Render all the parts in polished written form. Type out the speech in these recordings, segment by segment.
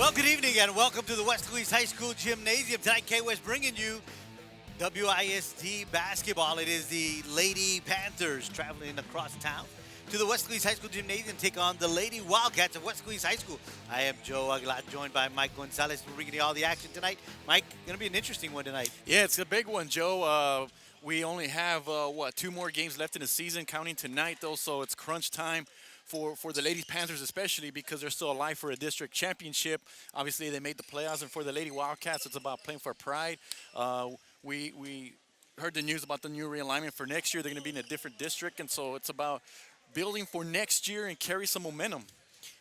Well, good evening and welcome to the Weslaco High School Gymnasium. Tonight, K-West bringing you WISD basketball. It is the Lady Panthers traveling across town to the Weslaco High School Gymnasium to take on the Lady Wildcats of Weslaco High School. I am Joe Aguilar, joined by Mike Gonzalez. We're bringing you all the action tonight. Mike, going to be an interesting one tonight. Yeah, it's a big one, Joe. We only have, two more games left in the season, counting tonight, though, so it's crunch time for the Lady Panthers, especially because they're still alive for a district championship. Obviously, they made the playoffs, and for the Lady Wildcats, it's about playing for pride. We heard the news about the new realignment for next year. They're going to be in a different district, and so it's about building for next year and carry some momentum.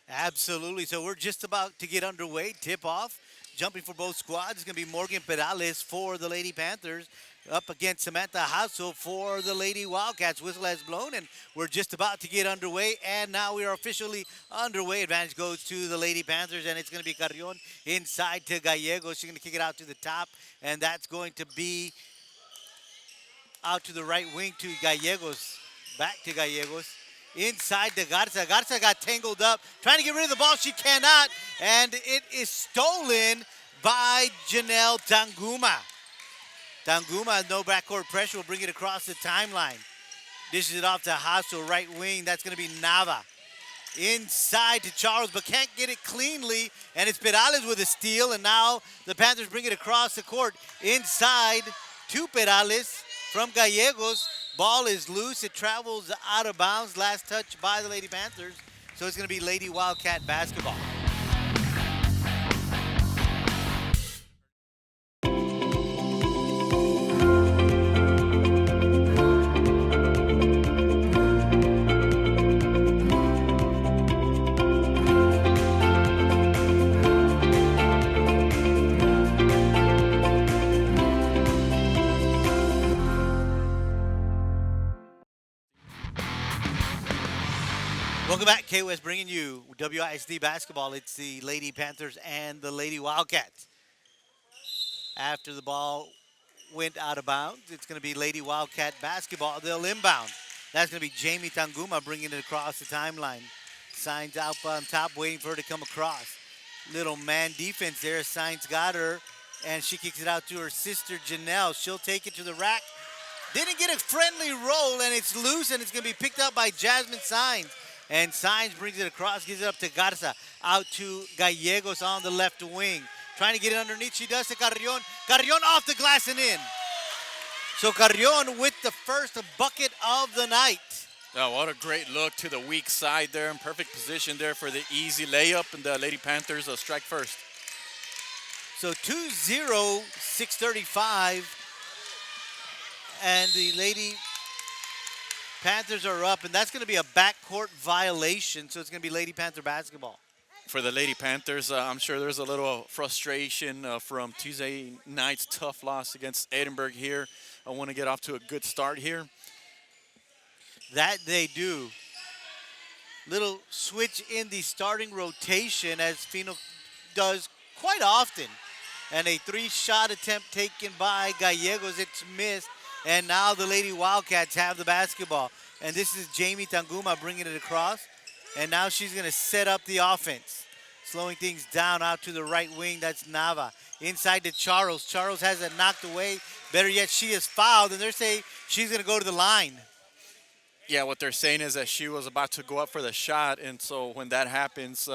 Absolutely. So we're just about to get underway. Tip off. Jumping for both squads is going to be Morgan Perales for the Lady Panthers up against Samantha Hasso for the Lady Wildcats. Whistle has blown, and we're just about to get underway, and now we are officially underway. Advantage goes to the Lady Panthers, and it's going to be Carrion inside to Gallegos. She's going to kick it out to the top, and that's going to be out to the right wing to Gallegos. Back to Gallegos. Inside to Garza. Garza got tangled up, trying to get rid of the ball. She cannot, and it is stolen by Janelle Tanguma. Tanguma, no backcourt pressure, will bring it across the timeline. Dishes it off to Hasso, right wing. That's going to be Nava. Inside to Charles, but can't get it cleanly, and it's Perales with a steal, and now the Panthers bring it across the court. Inside to Perales from Gallegos. Ball is loose. It travels out of bounds. Last touch by the Lady Panthers. So it's going to be Lady Wildcat basketball. Welcome back. K-West bringing you WISD basketball. It's the Lady Panthers and the Lady Wildcats. After the ball went out of bounds, it's going to be Lady Wildcat basketball. They'll inbound. That's going to be Jamie Tanguma bringing it across the timeline. Signs out on top, waiting for her to come across. Little man defense there. Signs got her, and she kicks it out to her sister, Janelle. She'll take it to the rack. Didn't get a friendly roll, and it's loose, and it's going to be picked up by Jasmine Signs. And Signs brings it across, gives it up to Garza. Out to Gallegos on the left wing. Trying to get it underneath. She does to Carrion. Carrion off the glass and in. So Carrion with the first bucket of the night. Oh, what a great look to the weak side there. In perfect position there for the easy layup. And the Lady Panthers strike first. So 2-0, 6:35. And the Lady Panthers are up, and that's going to be a backcourt violation, so it's going to be Lady Panther basketball. For the Lady Panthers, I'm sure there's a little frustration from Tuesday night's tough loss against Edinburgh here. I want to get off to a good start here. That they do. Little switch in the starting rotation, as Fino does quite often. And a three-shot attempt taken by Gallegos. It's missed. And now the Lady Wildcats have the basketball. And this is Jamie Tanguma bringing it across. And now she's going to set up the offense. Slowing things down out to the right wing. That's Nava. Inside to Charles. Charles has it knocked away. Better yet, she is fouled. And they're saying she's going to go to the line. Yeah, what they're saying is that she was about to go up for the shot. And so when that happens,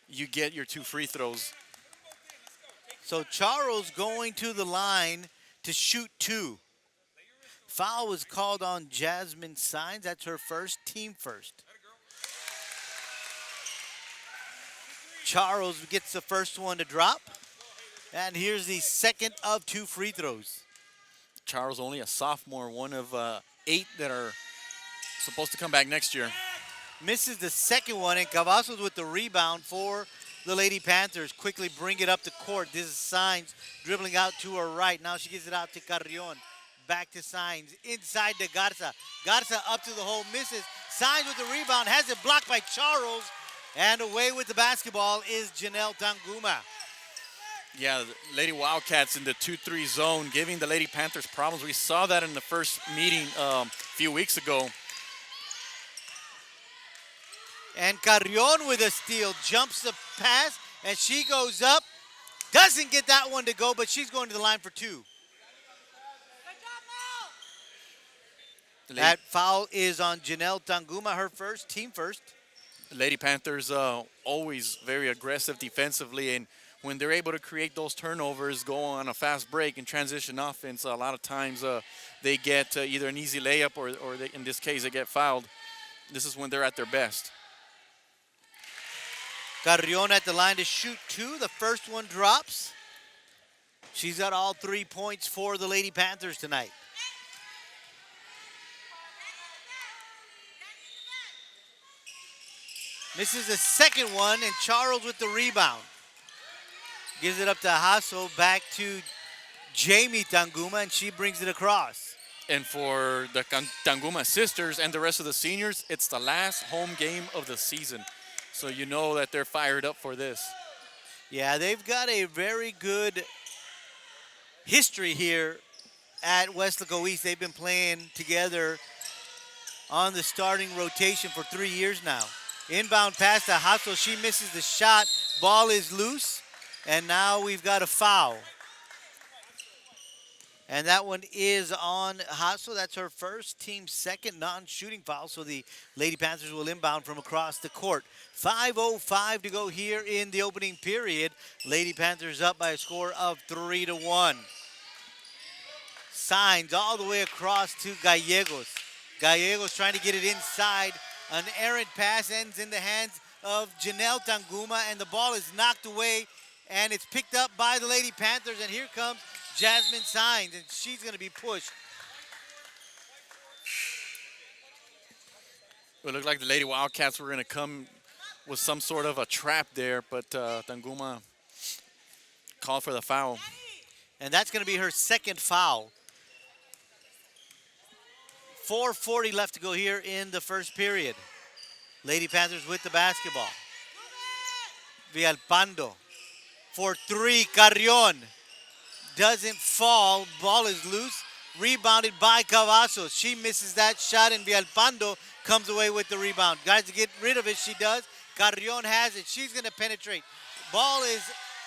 you get your 2 free throws. So Charles going to the line to shoot 2. Foul was called on Jasmine Signs. That's her first, team first. Charles gets the first one to drop. And here's the second of 2 free throws. Charles only a sophomore, one of 8 that are supposed to come back next year. Misses the second one, and Cavazos with the rebound for the Lady Panthers. Quickly bring it up the court. This is Signs dribbling out to her right. Now she gives it out to Carrion. Back to Signs, inside to Garza. Garza up to the hole, misses. Signs with the rebound, has it blocked by Charles. And away with the basketball is Janelle Tanguma. Yeah, the Lady Wildcats in the 2-3 zone, giving the Lady Panthers problems. We saw that in the first meeting a few weeks ago. And Carrion with a steal, jumps the pass, And she goes up. Doesn't get that one to go, but she's going to the line for two. That foul is on Janelle Tanguma, her first, team first. Lady Panthers always very aggressive defensively, and when they're able to create those turnovers, go on a fast break and transition offense, a lot of times they get either an easy layup or they, in this case, they get fouled. This is when they're at their best. Carrion at the line to shoot two. The first one drops. She's got all 3 points for the Lady Panthers tonight. Misses the second one, and Charles with the rebound. Gives it up to Hasso, back to Jamie Tanguma, and she brings it across. And for the Tanguma sisters and the rest of the seniors, it's the last home game of the season. So you know that they're fired up for this. Yeah, they've got a very good history here at Weslaco East. They've been playing together on the starting rotation for 3 years now. Inbound pass to Hasso. She misses the shot. Ball is loose. And now we've got a foul. And that one is on Hasso. That's her first, team second non-shooting foul. So the Lady Panthers will inbound from across the court. 5:05 to go here in the opening period. Lady Panthers up by a score of 3-1. Signs all the way across to Gallegos. Gallegos trying to get it inside. An errant pass ends in the hands of Janelle Tanguma, and the ball is knocked away, and it's picked up by the Lady Panthers, and here comes Jasmine Signs, and she's going to be pushed. It looked like the Lady Wildcats were going to come with some sort of a trap there, but Tanguma called for the foul. And that's going to be her second foul. 4:40 left to go here in the first period. Lady Panthers with the basketball. Villalpando for three. Carrion doesn't fall. Ball is loose. Rebounded by Cavazos. She misses that shot, and Villalpando comes away with the rebound. Guys, to get rid of it, she does. Carrion has it. She's going to penetrate. Ball is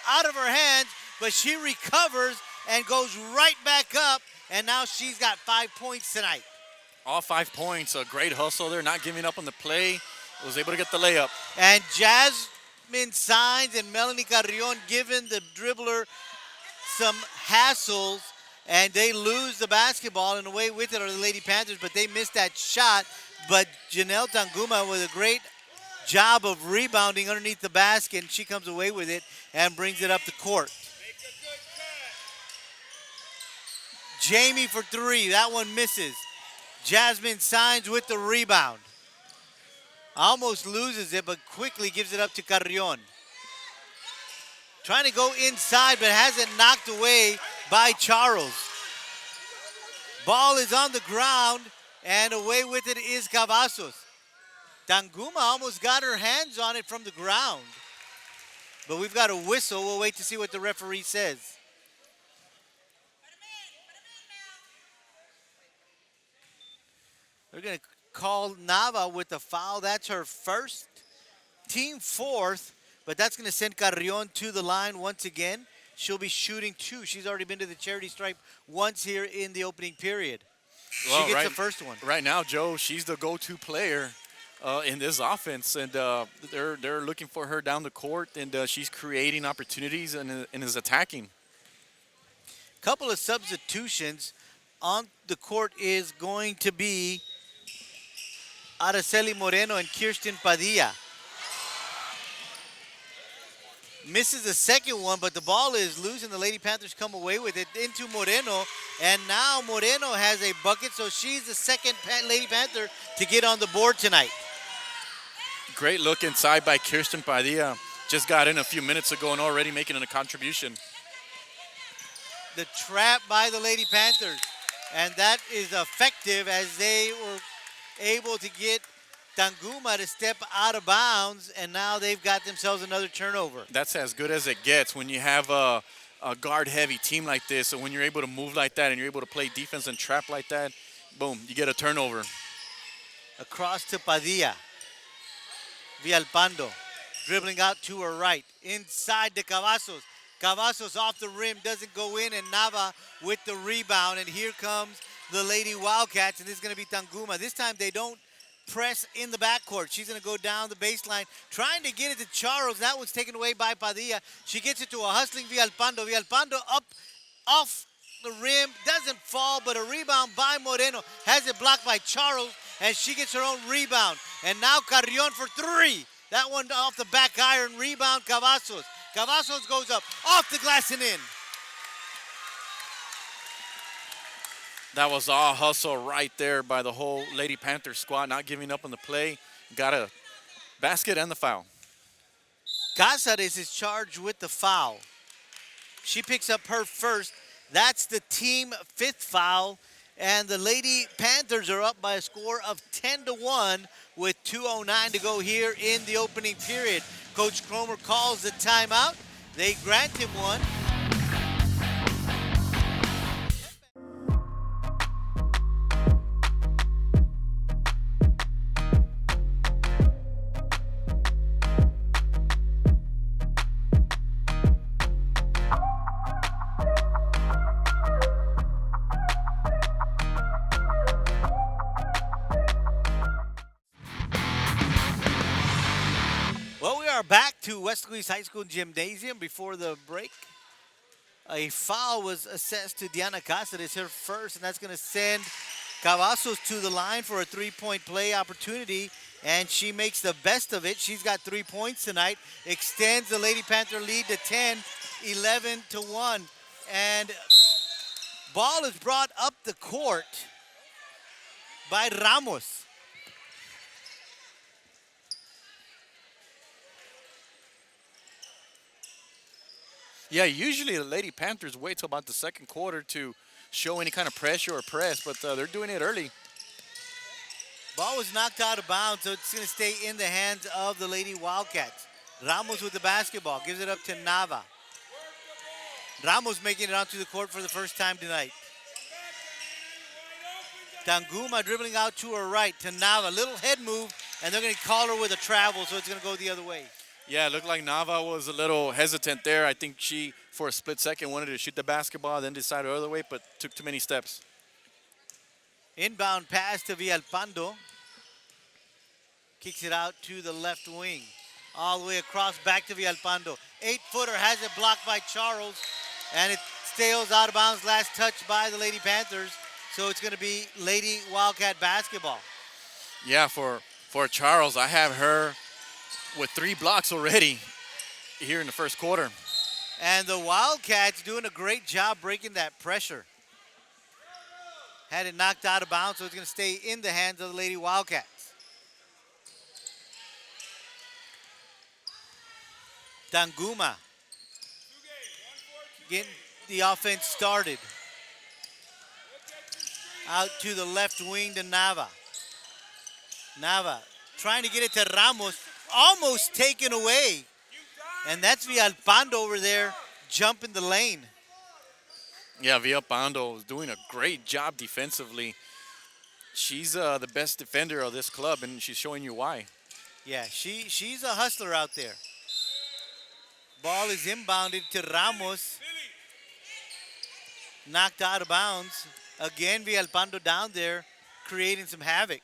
out of her hands, but she recovers and goes right back up, and now she's got 5 points tonight. All 5 points, a great hustle there, not giving up on the play. Was able to get the layup. And Jasmine Signs and Melanie Carrion giving the dribbler some hassles, and they lose the basketball, and away with it are the Lady Panthers, but they missed that shot. But Janelle Tanguma with a great job of rebounding underneath the basket, and she comes away with it and brings it up the court. Jamie for three. That one misses. Jasmine Signs with the rebound. Almost loses it, but quickly gives it up to Carrion. Trying to go inside, but has it knocked away by Charles. Ball is on the ground, and away with it is Cavazos. Tanguma almost got her hands on it from the ground. But we've got a whistle. We'll wait to see what the referee says. They're going to call Nava with the foul. That's her first, team fourth, but that's going to send Carrion to the line once again. She'll be shooting two. She's already been to the charity stripe once here in the opening period. Well, she gets the first one. Right now, Joe, she's the go-to player in this offense, and they're looking for her down the court, and she's creating opportunities and is attacking. Couple of substitutions on the court is going to be Araceli Moreno and Kirsten Padilla. Misses the second one, but the ball is loose, and the Lady Panthers come away with it into Moreno. And now Moreno has a bucket, so she's the second Lady Panther to get on the board tonight. Great look inside by Kirsten Padilla. Just got in a few minutes ago and already making a contribution. The trap by the Lady Panthers, and that is effective as they were able to get Tanguma to step out of bounds, and now they've got themselves another turnover. That's as good as it gets when you have a guard-heavy team like this, and when you're able to move like that and you're able to play defense and trap like that, boom, you get a turnover. Across to Padilla. Villalpando. dribbling out to her right. Inside to Cavazos. Cavazos off the rim, doesn't go in, and Nava with the rebound. And here comes the Lady Wildcats, and this is going to be Tanguma. This time they don't press in the backcourt. She's going to go down the baseline, trying to get it to Charles. That one's taken away by Padilla. She gets it to a hustling Villalpando. Villalpando up off the rim, doesn't fall, but a rebound by Moreno. Has it blocked by Charles, and she gets her own rebound. And now Carrion for three. That one off the back iron, rebound Cavazos. Cavazos goes up, off the glass and in. That was all hustle right there by the whole Lady Panther squad, not giving up on the play. Got a basket and the foul. Cáceres is charged with the foul. She picks up her first. That's the team fifth foul. And the Lady Panthers are up by a score of 10-1 with 2:09 to go here in the opening period. Coach Cromer calls the timeout. They grant him one. Well, we are back to Weslaco High School Gymnasium before the break. A foul was assessed to Diana Cáceres, her first, and that's going to send Cavazos to the line for a three-point play opportunity, and she makes the best of it. She's got 3 points tonight, extends the Lady Panther lead to 10, 11-1. And ball is brought up the court by Ramos. Yeah, usually the Lady Panthers wait till about the second quarter to show any kind of pressure or press, but they're doing it early. Ball was knocked out of bounds, so it's going to stay in the hands of the Lady Wildcats. Ramos with the basketball, gives it up to Nava. Ramos making it onto the court for the first time tonight. Tanguma dribbling out to her right to Nava. Little head move, and they're going to call her with a travel, so it's going to go the other way. Yeah, it looked like Nava was a little hesitant there. I think she, for a split second, wanted to shoot the basketball, then decided the other way, but took too many steps. Inbound pass to Villalpando. Kicks it out to the left wing. All the way across, back to Villalpando. 8-footer has it blocked by Charles, and it stays out of bounds. Last touch by the Lady Panthers, so it's going to be Lady Wildcat basketball. Yeah, for Charles, I have her with 3 blocks already here in the first quarter. And the Wildcats doing a great job breaking that pressure. Had it knocked out of bounds, so it's going to stay in the hands of the Lady Wildcats. Tanguma getting the offense started. Out to the left wing to Nava. Nava trying to get it to Ramos. Almost taken away. And that's Villalpando over there jumping the lane. Yeah, Villalpando is doing a great job defensively. She's the best defender of this club, and she's showing you why. Yeah, she's a hustler out there. Ball is inbounded to Ramos. Knocked out of bounds. Again, Villalpando down there creating some havoc.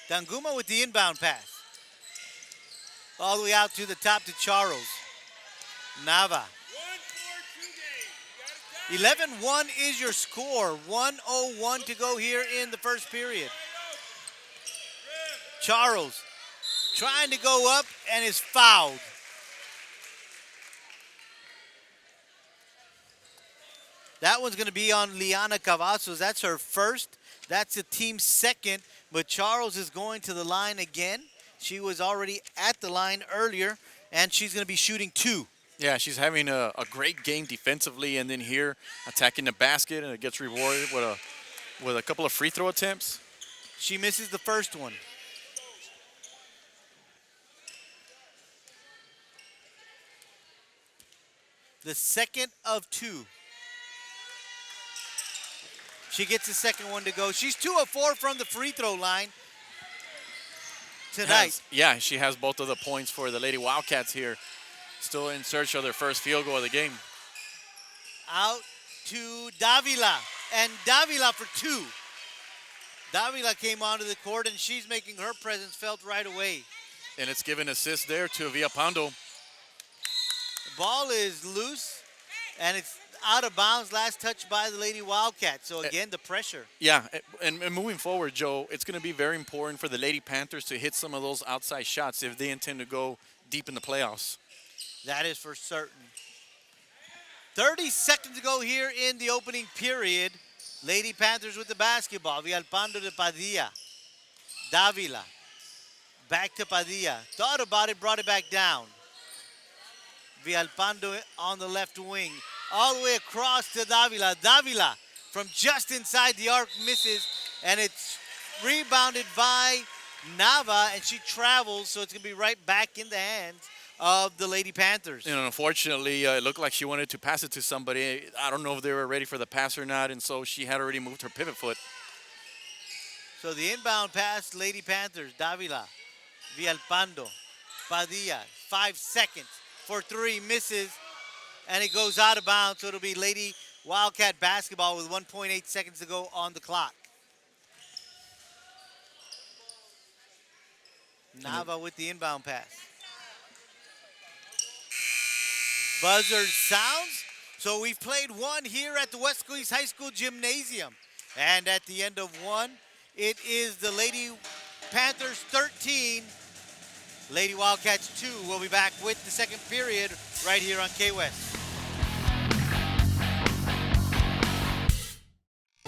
Tanguma with the inbound pass. All the way out to the top to Charles. Nava. 11-1 is your score. 1:01 to go here in the first period. Charles trying to go up and is fouled. That one's going to be on Liana Cavazos. That's her first. That's the team's second. But Charles is going to the line again. She was already at the line earlier, and she's going to be shooting 2. Yeah, she's having a great game defensively, and then here attacking the basket, and it gets rewarded with a couple of free throw attempts. She misses the first one. The second of 2. She gets the second one to go. She's 2 of 4 from the free throw line. tonight. Yeah, she has both of the points for the Lady Wildcats here. Still in search of their first field goal of the game. Out to Davila, and Davila for 2. Davila came onto the court, and she's making her presence felt right away. And it's given assist there to Villapando. The ball is loose, and it's out of bounds. Last touch by the Lady Wildcats. So again, the pressure. Yeah, and moving forward, Joe, it's going to be very important for the Lady Panthers to hit some of those outside shots if they intend to go deep in the playoffs. That is for certain. 30 seconds to go here in the opening period. Lady Panthers with the basketball. Villalpando to Padilla. Davila. Back to Padilla. Thought about it, brought it back down. Villalpando on the left wing. All the way across to Davila. Davila from just inside the arc misses, and it's rebounded by Nava, and she travels, so it's going to be right back in the hands of the Lady Panthers. And unfortunately, it looked like she wanted to pass it to somebody. I don't know if they were ready for the pass or not, and so she had already moved her pivot foot. So the inbound pass, Lady Panthers, Davila, Villalpando, Padilla, 5 seconds for 3, misses, and it goes out of bounds, so it'll be Lady Wildcat basketball with 1.8 seconds to go on the clock. Nava with the inbound pass. Buzzer sounds. So we've played one here at the Weslaco East High School Gymnasium. And at the end of one, it is the Lady Panthers 13, Lady Wildcats 2. We'll be back with the second period right here on K-West.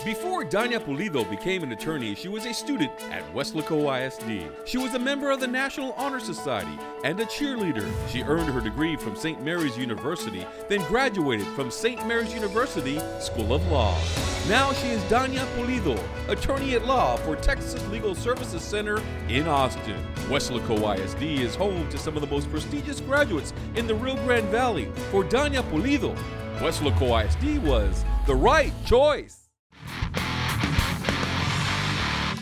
Before Danya Pulido became an attorney, she was a student at Weslaco ISD. She was a member of the National Honor Society and a cheerleader. She earned her degree from St. Mary's University, then graduated from St. Mary's University School of Law. Now she is Danya Pulido, attorney at law for Texas Legal Services Center in Austin. Weslaco ISD is home to some of the most prestigious graduates in the Rio Grande Valley. For Danya Pulido, Weslaco ISD was the right choice.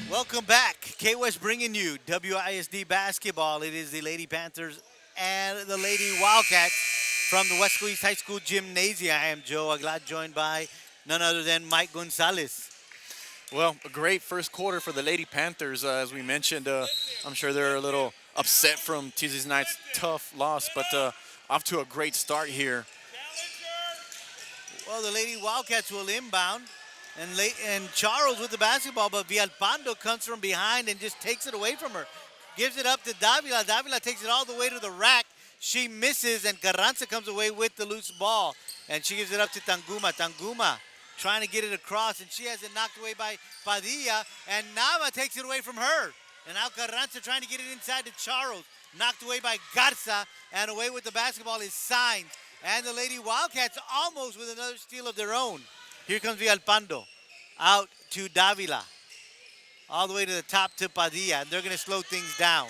Welcome back. K-West bringing you WISD basketball. It is the Lady Panthers and the Lady Wildcats from the Weslaco East High School Gymnasium. I am Joe Aglad, joined by none other than Mike Gonzalez. Well, a great first quarter for the Lady Panthers. As we mentioned, I'm sure they're a little upset from Tuesday night's tough loss, but off to a great start here. Well, the Lady Wildcats will inbound. And Charles with the basketball, but Villalpando comes from behind and just takes it away from her. Gives it up to Davila. Davila takes it all the way to the rack. She misses, and Carranza comes away with the loose ball. And she gives it up to Tanguma. Tanguma trying to get it across, and she has it knocked away by Padilla. And Nava takes it away from her. And now Carranza trying to get it inside to Charles. Knocked away by Garza, and away with the basketball is Sainz. And the Lady Wildcats almost with another steal of their own. Here comes Villalpando, out to Davila, all the way to the top to Padilla, and they're going to slow things down.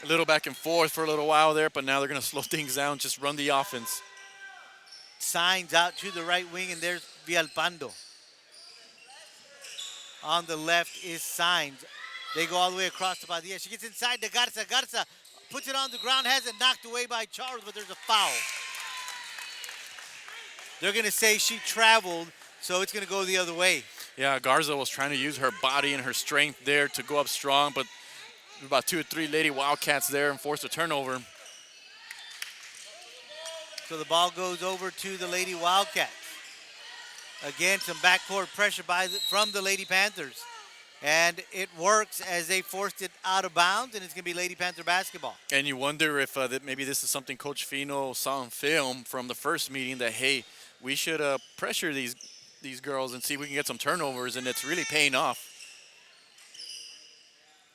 A little back and forth for a little while there, but now they're going to slow things down, just run the offense. Sainz out to the right wing, and there's Villalpando. On the left is Sainz. They go all the way across to Padilla. She gets inside to Garza. Garza puts it on the ground, has it knocked away by Charles, but there's a foul. They're going to say she traveled, so it's going to go the other way. Yeah, Garza was trying to use her body and her strength there to go up strong, but about 2 or 3 Lady Wildcats there and forced a turnover. So the ball goes over to the Lady Wildcats. Again, some backcourt pressure from the Lady Panthers. And it works as they forced it out of bounds, and it's going to be Lady Panther basketball. And you wonder if that maybe this is something Coach Fino saw on film from the first meeting that, hey, we should pressure these girls and see if we can get some turnovers, and it's really paying off.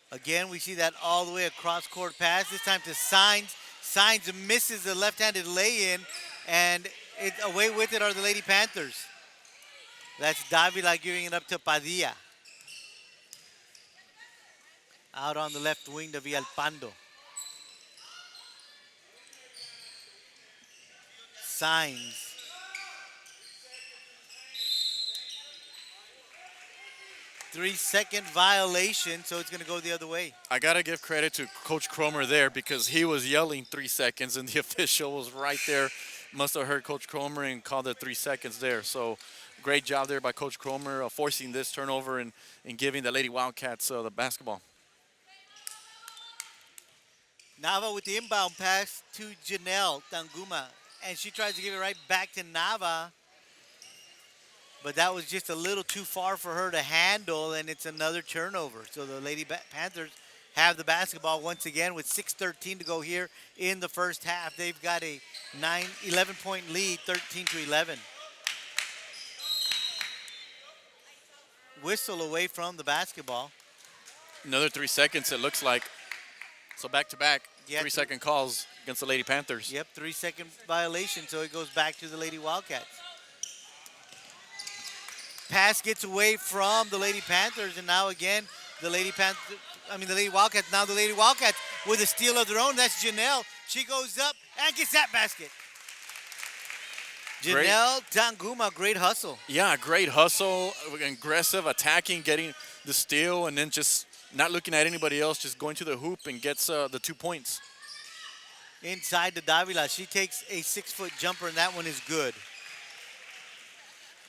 Again, we see that all the way across court pass, this time to Sainz. Sainz misses the left-handed lay-in, and away with it are the Lady Panthers. That's Davila giving it up to Padilla. Out on the left wing to Villalpando. Sainz. 3-second violation, so it's going to go the other way. I got to give credit to Coach Cromer there because he was yelling 3 seconds and the official was right there. Must have heard Coach Cromer and called it 3 seconds there. So great job there by Coach Cromer forcing this turnover and giving the Lady Wildcats the basketball. Nava with the inbound pass to Janelle Tanguma. And she tries to give it right back to Nava. But that was just a little too far for her to handle, and it's another turnover. So the Lady Panthers have the basketball once again with 6:13 to go here in the first half. They've got a 11-point lead, 13-11. Whistle away from the basketball. Another 3 seconds, it looks like. So back-to-back, 3-second calls against the Lady Panthers. Yep, 3-second violation, so it goes back to the Lady Wildcats. Pass gets away from the Lady Panthers, and now again, the Lady Wildcats. Now the Lady Wildcats with a steal of their own. That's Janelle. She goes up and gets that basket. Janelle Tanguma, great hustle. Yeah, great hustle, aggressive, attacking, getting the steal, and then just not looking at anybody else, just going to the hoop and gets the 2 points. Inside to Davila. She takes a 6-foot jumper, and that one is good.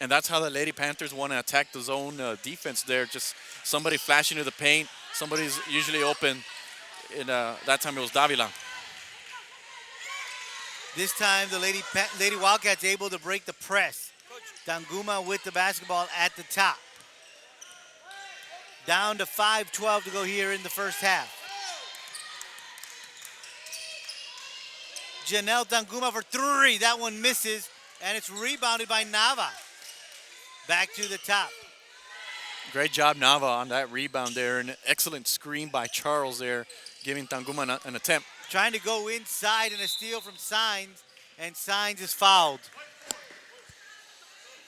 And that's how the Lady Panthers want to attack the zone defense there. Just somebody flashing to the paint. Somebody's usually open. And that time it was Davila. This time the Lady Wildcats able to break the press. Tanguma with the basketball at the top. Down to 5:12 to go here in the first half. Janelle Tanguma for 3. That one misses, and it's rebounded by Nava. Back to the top. Great job, Nava, on that rebound there. An excellent screen by Charles there, giving Tanguma an attempt. Trying to go inside, and a steal from Signs, and Signs is fouled.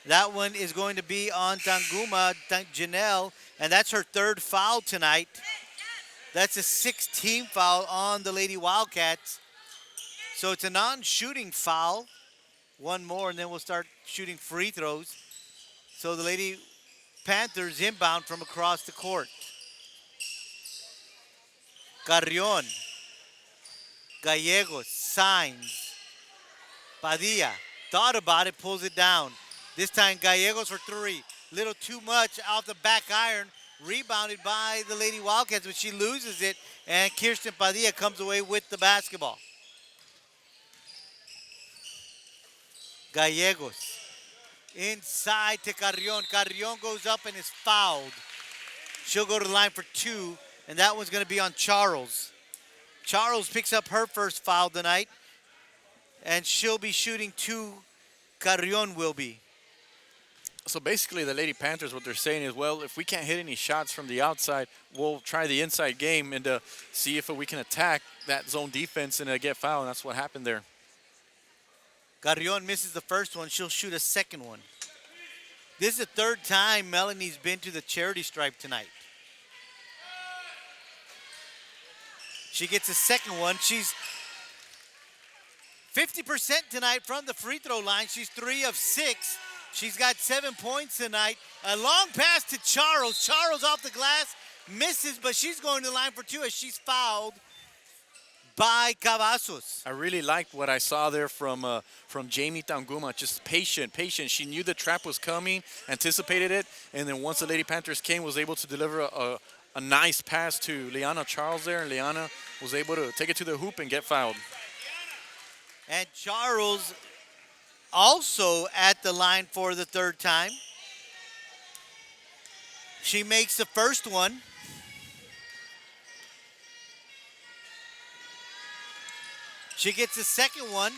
That one is going to be on Tanguma, Janelle, and that's her 3rd foul tonight. That's a 6-team foul on the Lady Wildcats. So it's a non-shooting foul. One more, and then we'll start shooting free throws. So the Lady Panthers inbound from across the court. Carrion, Gallegos, Signs, Padilla, thought about it, pulls it down. This time Gallegos for 3. Little too much off the back iron. Rebounded by the Lady Wildcats, but she loses it, and Kirsten Padilla comes away with the basketball. Gallegos. Inside to Carrion. Carrion goes up and is fouled. She'll go to the line for 2, and that one's going to be on Charles. Charles picks up her first foul tonight, and she'll be shooting 2. Carrion will be. So basically the Lady Panthers, what they're saying is, well, if we can't hit any shots from the outside, we'll try the inside game and see if we can attack that zone defense and get fouled. And that's what happened there. Carrion misses the first one. She'll shoot a second one. This is the 3rd time Melanie's been to the charity stripe tonight. She gets a second one. She's 50% tonight from the free throw line. She's 3 of 6. She's got 7 points tonight. A long pass to Charles. Charles off the glass, misses, but she's going to the line for 2 as she's fouled by Cavazos. I really liked what I saw there from Jamie Tanguma. Just patient. She knew the trap was coming, anticipated it, and then once the Lady Panthers came, was able to deliver a nice pass to Liana Charles there, and Liana was able to take it to the hoop and get fouled. And Charles also at the line for the 3rd time. She makes the first one. She gets the second one.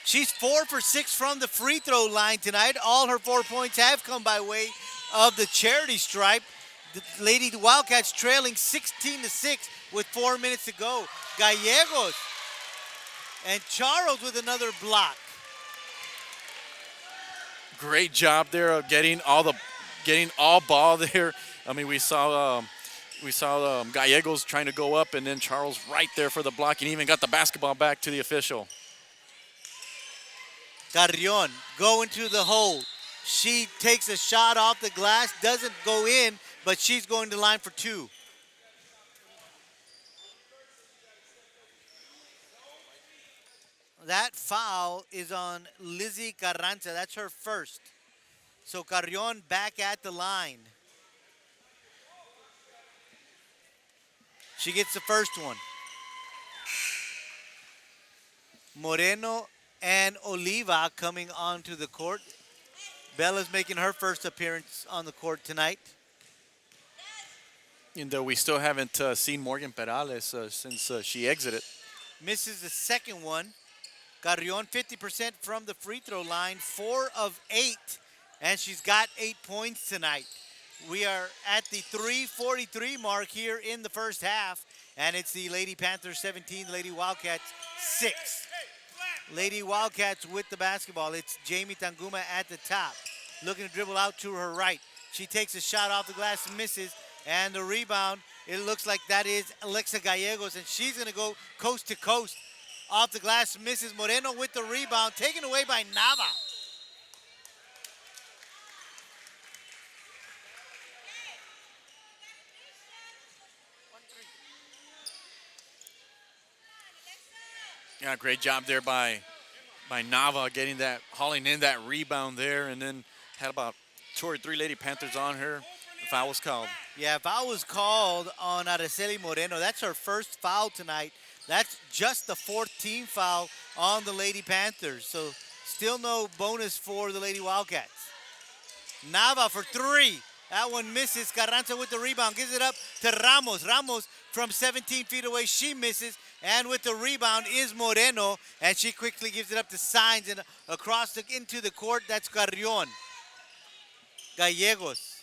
She's 4 for 6 from the free throw line tonight. All her 4 points have come by way of the charity stripe. The Lady Wildcats trailing 16-6 with 4 minutes to go. Gallegos and Charles with another block. Great job there of getting all ball there. I mean, we saw Gallegos trying to go up, and then Charles right there for the block, and even got the basketball back to the official. Carrion going to the hole. She takes a shot off the glass, doesn't go in, but she's going to line for 2. That foul is on Lizzie Carranza. That's her first. So Carrion back at the line. She gets the first one. Moreno and Oliva coming onto the court. Bella's making her first appearance on the court tonight. And we still haven't seen Morgan Perales since she exited. Misses the second one. Carrion 50% from the free throw line, 4 of 8, and she's got 8 points tonight. We are at the 3:43 mark here in the first half, and it's the Lady Panthers 17, Lady Wildcats 6. Lady Wildcats with the basketball. It's Jamie Tanguma at the top, looking to dribble out to her right. She takes a shot off the glass, misses, and the rebound, it looks like that is Alexa Gallegos, and she's going to go coast to coast. Off the glass, misses. Moreno with the rebound, taken away by Nava. Yeah, great job there by Nava getting that, hauling in that rebound there, and then had about 2 or 3 Lady Panthers on her. The foul was called. Yeah, foul was called on Araceli Moreno. That's her first foul tonight. That's just the 4th team foul on the Lady Panthers. So still no bonus for the Lady Wildcats. Nava for 3. That one misses. Carranza with the rebound. Gives it up to Ramos. Ramos from 17 feet away. She misses. And with the rebound is Moreno. And she quickly gives it up to Sainz. And across into the court, that's Carrion. Gallegos.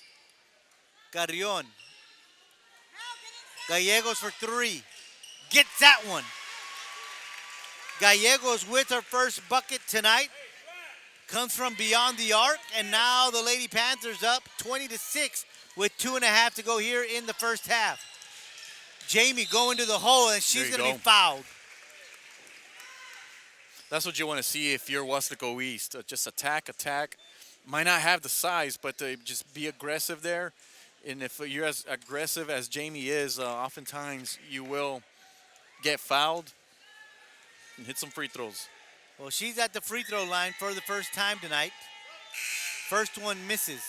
Carrion. Gallegos for 3. Gets that one. Gallegos with her first bucket tonight. Comes from beyond the arc, and now the Lady Panthers up 20-6 with 2.5 to go here in the first half. Jamie going to the hole, and she's going to be fouled. That's what you want to see if you're Weslaco East. Just attack. Might not have the size, but just be aggressive there. And if you're as aggressive as Jamie is, oftentimes you will get fouled and hit some free throws. Well, she's at the free throw line for the first time tonight. First one misses.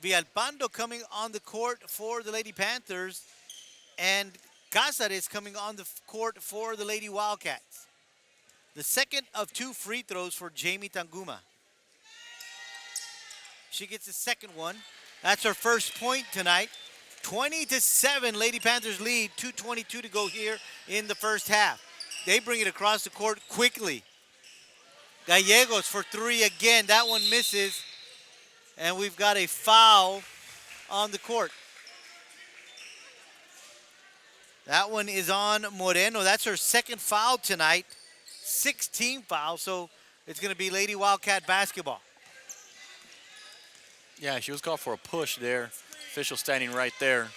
Villalpando coming on the court for the Lady Panthers, and Cázares coming on the court for the Lady Wildcats. The second of 2 free throws for Jamie Tanguma. She gets the second one. That's her first point tonight. 20-7, Lady Panthers lead. 2:22 to go here in the first half. They bring it across the court quickly. Gallegos for 3 again. That one misses. And we've got a foul on the court. That one is on Moreno. That's her second foul tonight. 16 fouls, so it's going to be Lady Wildcat basketball. Yeah, she was called for a push there. Official standing right there.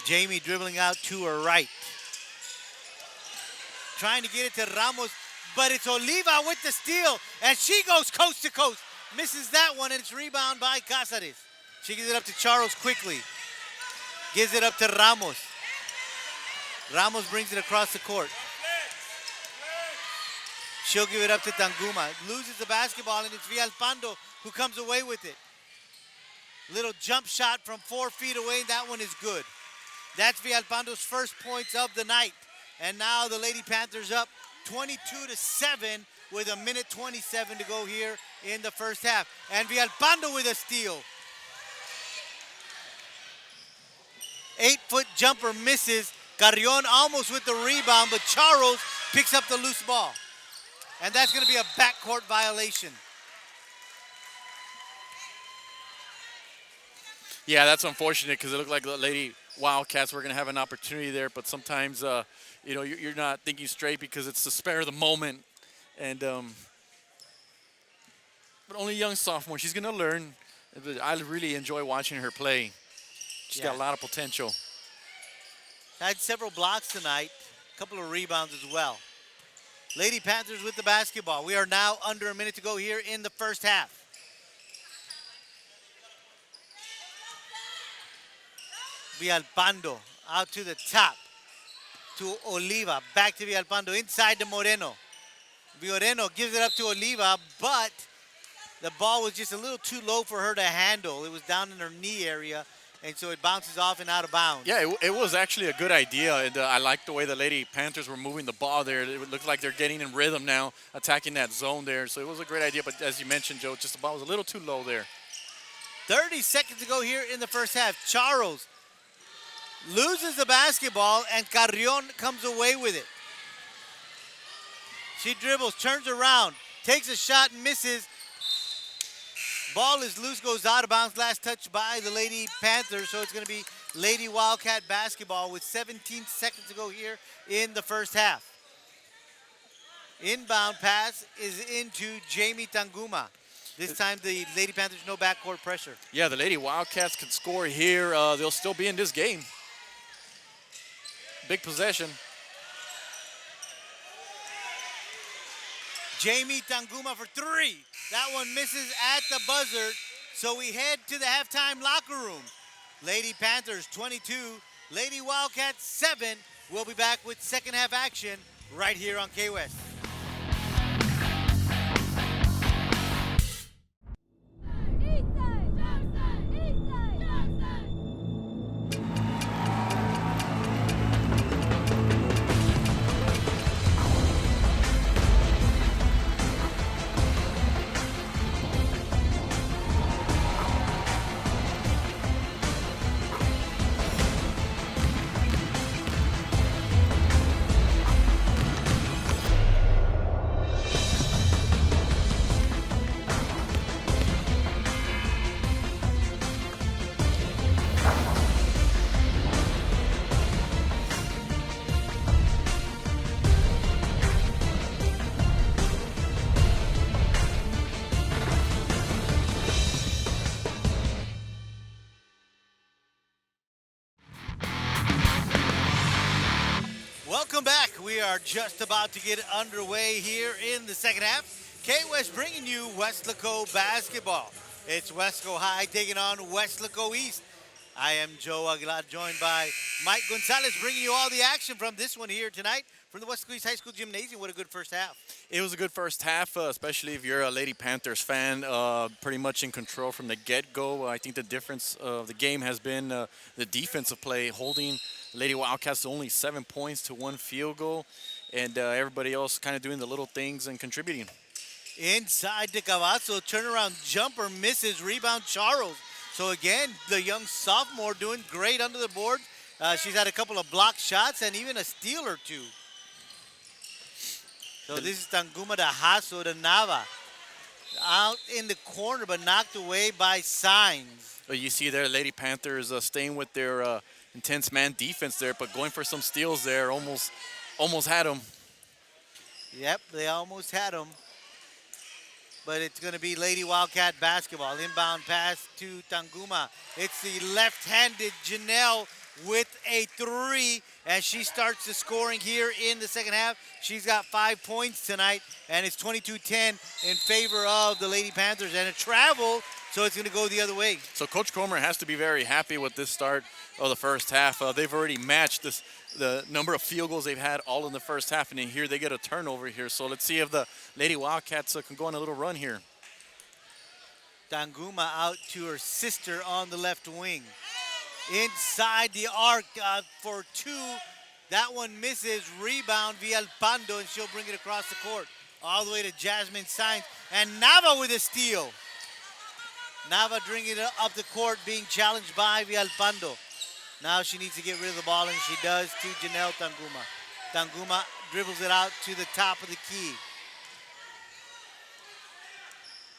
Jamie dribbling out to her right. Trying to get it to Ramos, but it's Oliva with the steal, and she goes coast to coast. Misses that one, and it's rebound by Cázares. She gives it up to Charles quickly. Gives it up to Ramos. Ramos brings it across the court. She'll give it up to Tanguma. Loses the basketball, and it's Villalpando who comes away with it. Little jump shot from 4 feet away. That one is good. That's Villalpando's first points of the night. And now the Lady Panthers up 22-7 with 1:27 to go here in the first half. And Villalpando with a steal. 8-foot jumper misses. Carrion almost with the rebound, but Charles picks up the loose ball. And that's going to be a backcourt violation. Yeah, that's unfortunate because it looked like the Lady Wildcats were going to have an opportunity there, but sometimes, you're not thinking straight because it's the spare of the moment. And but only a young sophomore. She's going to learn. I really enjoy watching her play. She's got a lot of potential. Had several blocks tonight, a couple of rebounds as well. Lady Panthers with the basketball. We are now under a minute to go here in the first half. Villalpando out to the top to Oliva. Back to Villalpando inside to Moreno. Moreno gives it up to Oliva, but the ball was just a little too low for her to handle. It was down in her knee area, and so it bounces off and out of bounds. Yeah, it was actually a good idea. And, I like the way the Lady Panthers were moving the ball there. It looked like they're getting in rhythm now, attacking that zone there. So it was a great idea. But as you mentioned, Joe, just the ball was a little too low there. 30 seconds to go here in the first half. Charles loses the basketball, and Carrion comes away with it. She dribbles, turns around, takes a shot, and misses. Ball is loose, goes out of bounds. Last touch by the Lady Panthers, so it's going to be Lady Wildcat basketball with 17 seconds to go here in the first half. Inbound pass is into Jamie Tanguma. This time the Lady Panthers no backcourt pressure. Yeah, the Lady Wildcats could score here. They'll still be in this game. Big possession. Jamie Tanguma for three. That one misses at the buzzer. So we head to the halftime locker room. Lady Panthers 22, Lady Wildcats 7. We'll be back with second half action right here on K-West. Welcome back. We are just about to get underway here in the second half. K-West bringing you Weslaco basketball. It's Weslaco High taking on Weslaco East. I am Joe Aguilar, joined by Mike Gonzalez, bringing you all the action from this one here tonight from the Weslaco East High School Gymnasium. What a good first half. It was a good first half, especially if you're a Lady Panthers fan, pretty much in control from the get-go. I think the difference of the game has been the defensive play, holding Lady Wildcats to only 7 points to 1 field goal, and everybody else kind of doing the little things and contributing. Inside to Cavazzo, turnaround jumper misses, rebound Charles. So again, the young sophomore doing great under the board. She's had a couple of block shots and even a steal or two. So this is Tanguma de Hasso de Nava. Out in the corner, but knocked away by Signs. You see there, Lady Panthers staying with their intense man defense there, but going for some steals there, almost had them. Yep, they almost had them. But it's going to be Lady Wildcat basketball. Inbound pass to Tanguma. It's the left-handed Janelle with a three, and she starts the scoring here in the second half. She's got 5 points tonight, and it's 22-10 in favor of the Lady Panthers. And a travel, so it's going to go the other way. So Coach Cromer has to be very happy with this start of the first half. They've already matched the number of field goals they've had all in the first half, and in here they get a turnover here. So let's see if the Lady Wildcats can go on a little run here. Tanguma out to her sister on the left wing. Inside the arc for two. That one misses. Rebound Villalpando, and she'll bring it across the court. All the way to Jasmine Sainz. And Nava with a steal. Nava bringing it up the court, being challenged by Villalpando. Now she needs to get rid of the ball, and she does to Janelle Tanguma. Tanguma dribbles it out to the top of the key.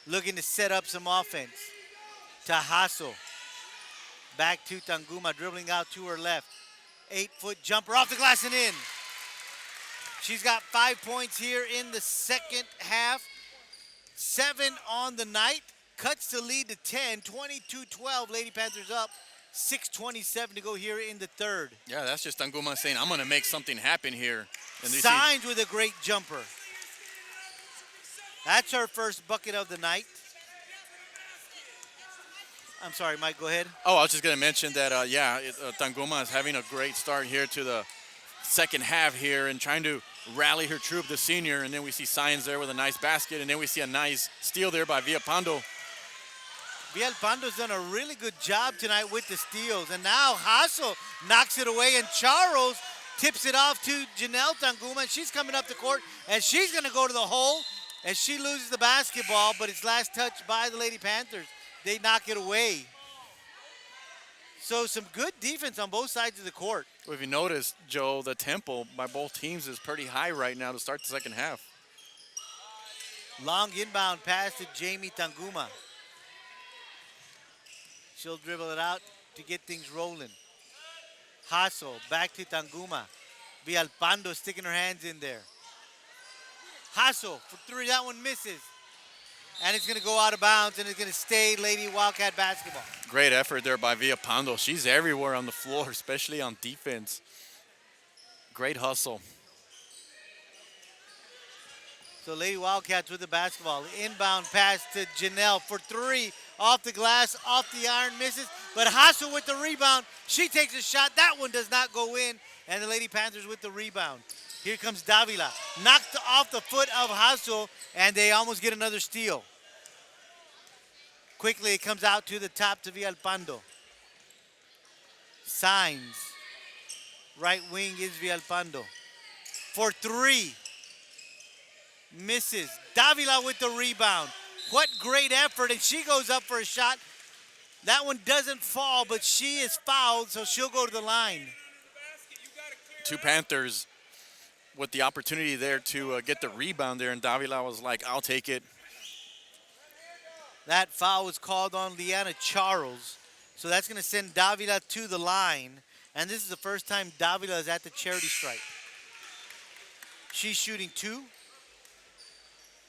Looking to set up some offense. Tahasso. Back to Tanguma, dribbling out to her left. 8-foot jumper off the glass and in. She's got 5 points here in the second half. 7 on the night. Cuts the lead to 10. 22-12. Lady Panthers up. 6:27 to go here in the third. Yeah, that's just Tanguma saying, I'm going to make something happen here. And Signs with a great jumper. That's her first bucket of the night. I'm sorry, Mike, go ahead. Oh, I was just going to mention that, Tanguma is having a great start here to the second half here and trying to rally her troop, the senior. And then we see Science there with a nice basket. And then we see a nice steal there by Villapando. Villalpando's done a really good job tonight with the steals. And now Hasso knocks it away, and Charles tips it off to Janelle Tanguma. She's coming up the court, and she's going to go to the hole, and she loses the basketball, but it's last touched by the Lady Panthers. They knock it away. So some good defense on both sides of the court. Well, if you notice, Joe, the tempo by both teams is pretty high right now to start the second half. Long inbound pass to Jamie Tanguma. She'll dribble it out to get things rolling. Hasso back to Tanguma. Villalpando sticking her hands in there. Hasso for three, that one misses. And it's going to go out of bounds, and it's going to stay Lady Wildcat basketball. Great effort there by Villapando. She's everywhere on the floor, especially on defense. Great hustle. So Lady Wildcats with the basketball. Inbound pass to Janelle for three. Off the glass, off the iron, misses. But Hasso with the rebound. She takes a shot. That one does not go in. And the Lady Panthers with the rebound. Here comes Davila. Knocked off the foot of Hasso, and they almost get another steal. Quickly, it comes out to the top to Villalpando. Signs. Right wing is Villalpando. For three. Misses. Davila with the rebound. What great effort, and she goes up for a shot. That one doesn't fall, but she is fouled, so she'll go to the line. Two Panthers with the opportunity there to get the rebound there, and Davila was like, I'll take it. That foul was called on Liana Charles, so that's going to send Davila to the line, and this is the first time Davila is at the charity stripe. She's shooting two.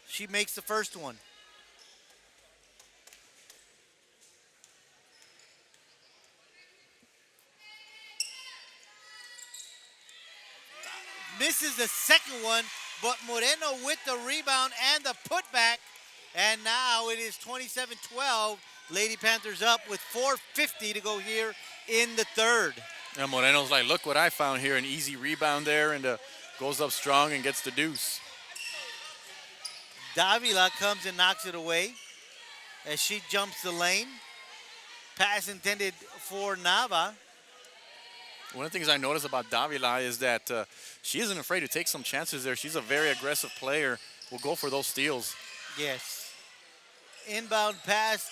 She makes the first one. Misses the second one, but Moreno with the rebound and the putback. And now it is 27-12. Lady Panthers up with 4:50 to go here in the third. And Moreno's like, look what I found here. An easy rebound there, and goes up strong and gets the deuce. Davila comes and knocks it away as she jumps the lane. Pass intended for Nava. One of the things I noticed about Davila is that she isn't afraid to take some chances there. She's a very aggressive player. Will go for those steals. Yes. Inbound pass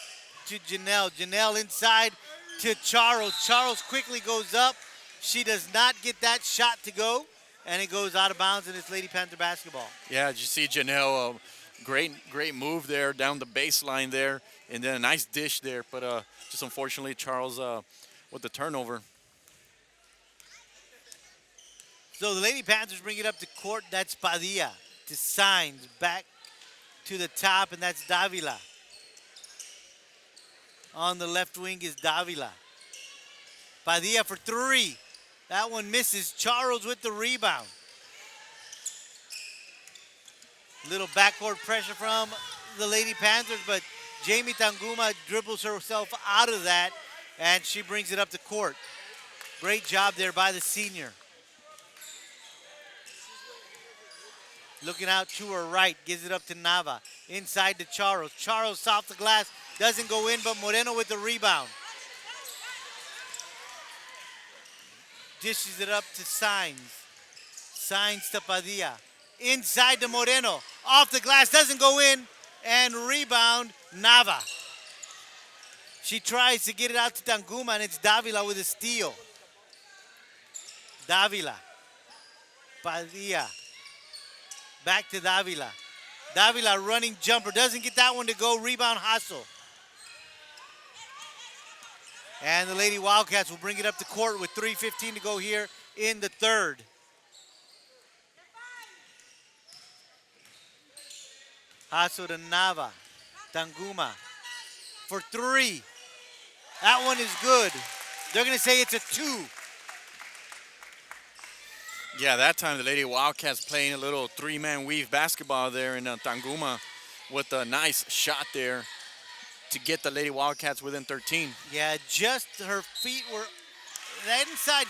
to Janelle. Janelle inside to Charles. Charles quickly goes up. She does not get that shot to go, and it goes out of bounds, and it's Lady Panther basketball. Yeah, did you see Janelle? Great move there down the baseline there, and then a nice dish there. But just unfortunately, Charles with the turnover. So the Lady Panthers bring it up to court. That's Padilla to Signs. Back to the top, and that's Davila. On the left wing is Davila. Padilla for three. That one misses. Charles with the rebound. Little backcourt pressure from the Lady Panthers, but Jamie Tanguma dribbles herself out of that, and she brings it up to court. Great job there by the senior. Looking out to her right, gives it up to Nava. Inside to Charles. Charles off the glass, doesn't go in, but Moreno with the rebound. Dishes it up to Signs. Signs to Padilla. Inside to Moreno. Off the glass, doesn't go in, and rebound, Nava. She tries to get it out to Tanguma, and it's Davila with a steal. Davila. Padilla. Back to Davila. Davila running jumper. Doesn't get that one to go. Rebound Hasso. And the Lady Wildcats will bring it up to court with 3:15 to go here in the third. Hasso to Nava. Tanguma for three. That one is good. They're going to say it's a two. Yeah, that time the Lady Wildcats playing a little three-man weave basketball there, and Tanguma with a nice shot there to get the Lady Wildcats within 13. Yeah, just her feet were that inside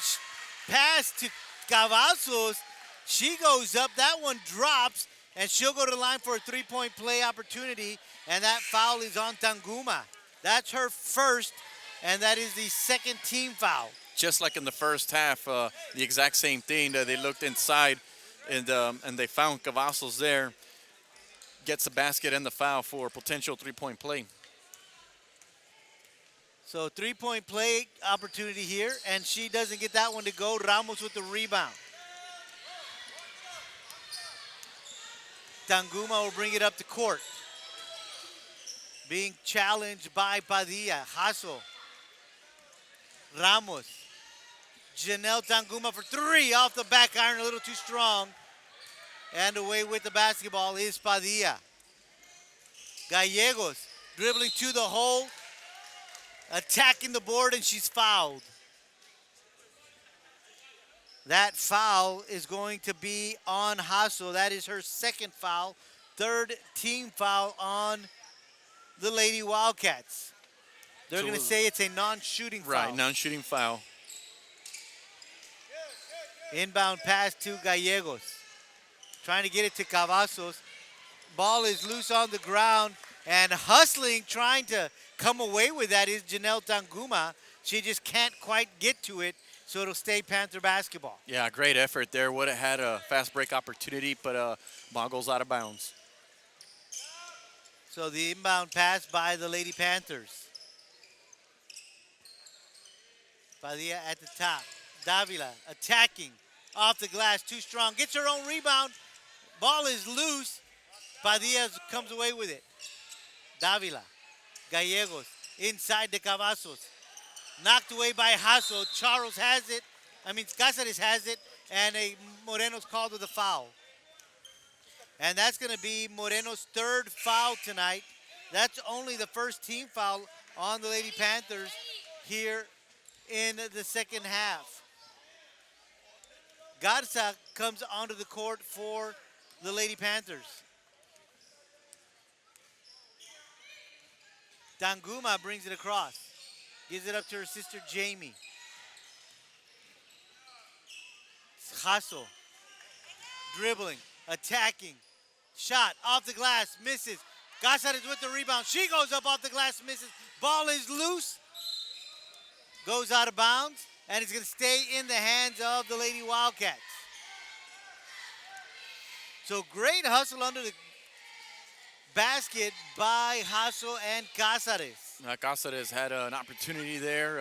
pass to Cavazos. She goes up, that one drops, and she'll go to the line for a three-point play opportunity, and that foul is on Tanguma. That's her first, and that is the second team foul. Just like in the first half, the exact same thing. They looked inside, and they found Cavazos there. Gets the basket and the foul for a potential three-point play. So three-point play opportunity here, and she doesn't get that one to go. Ramos with the rebound. Tanguma will bring it up to court. Being challenged by Padilla. Hasso. Ramos. Janelle Tanguma for three off the back iron, a little too strong. And away with the basketball is Padilla. Gallegos dribbling to the hole, attacking the board, and she's fouled. That foul is going to be on Hasso. That is her second foul, third team foul on the Lady Wildcats. They're going to say it's a non-shooting foul. Right, non-shooting foul. Inbound pass to Gallegos. Trying to get it to Cavazos. Ball is loose on the ground, and hustling, trying to come away with that is Janelle Tanguma. She just can't quite get to it, so it'll stay Panther basketball. Yeah, great effort there. Would have had a fast break opportunity, but ball goes out of bounds. So the inbound pass by the Lady Panthers. Padilla at the top. Davila attacking off the glass, too strong. Gets her own rebound. Ball is loose. Padilla comes away with it. Davila. Gallegos inside the Cavazos. Knocked away by Hasso. Charles has it. Cáceres has it. And Moreno's called with a foul. And that's going to be Moreno's third foul tonight. That's only the first team foul on the Lady Panthers here in the second half. Garza comes onto the court for the Lady Panthers. Tanguma brings it across. Gives it up to her sister Jamie. Hasso. Dribbling. Attacking. Shot off the glass. Misses. Cáceres with the rebound. She goes up off the glass. Misses. Ball is loose. Goes out of bounds. And it's going to stay in the hands of the Lady Wildcats. So great hustle under the basket by Hasso and Cáceres. Cáceres had an opportunity there,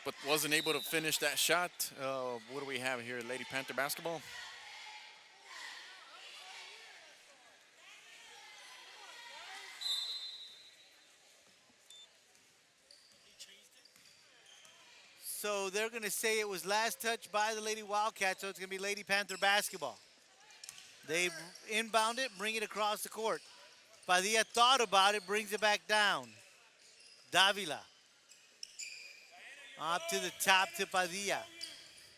but wasn't able to finish that shot. What do we have here, Lady Panther basketball? So they're going to say it was last touch by the Lady Wildcats, so it's going to be Lady Panther basketball. They inbound it, bring it across the court. Padilla thought about it, brings it back down. Davila. Up to the top to Padilla.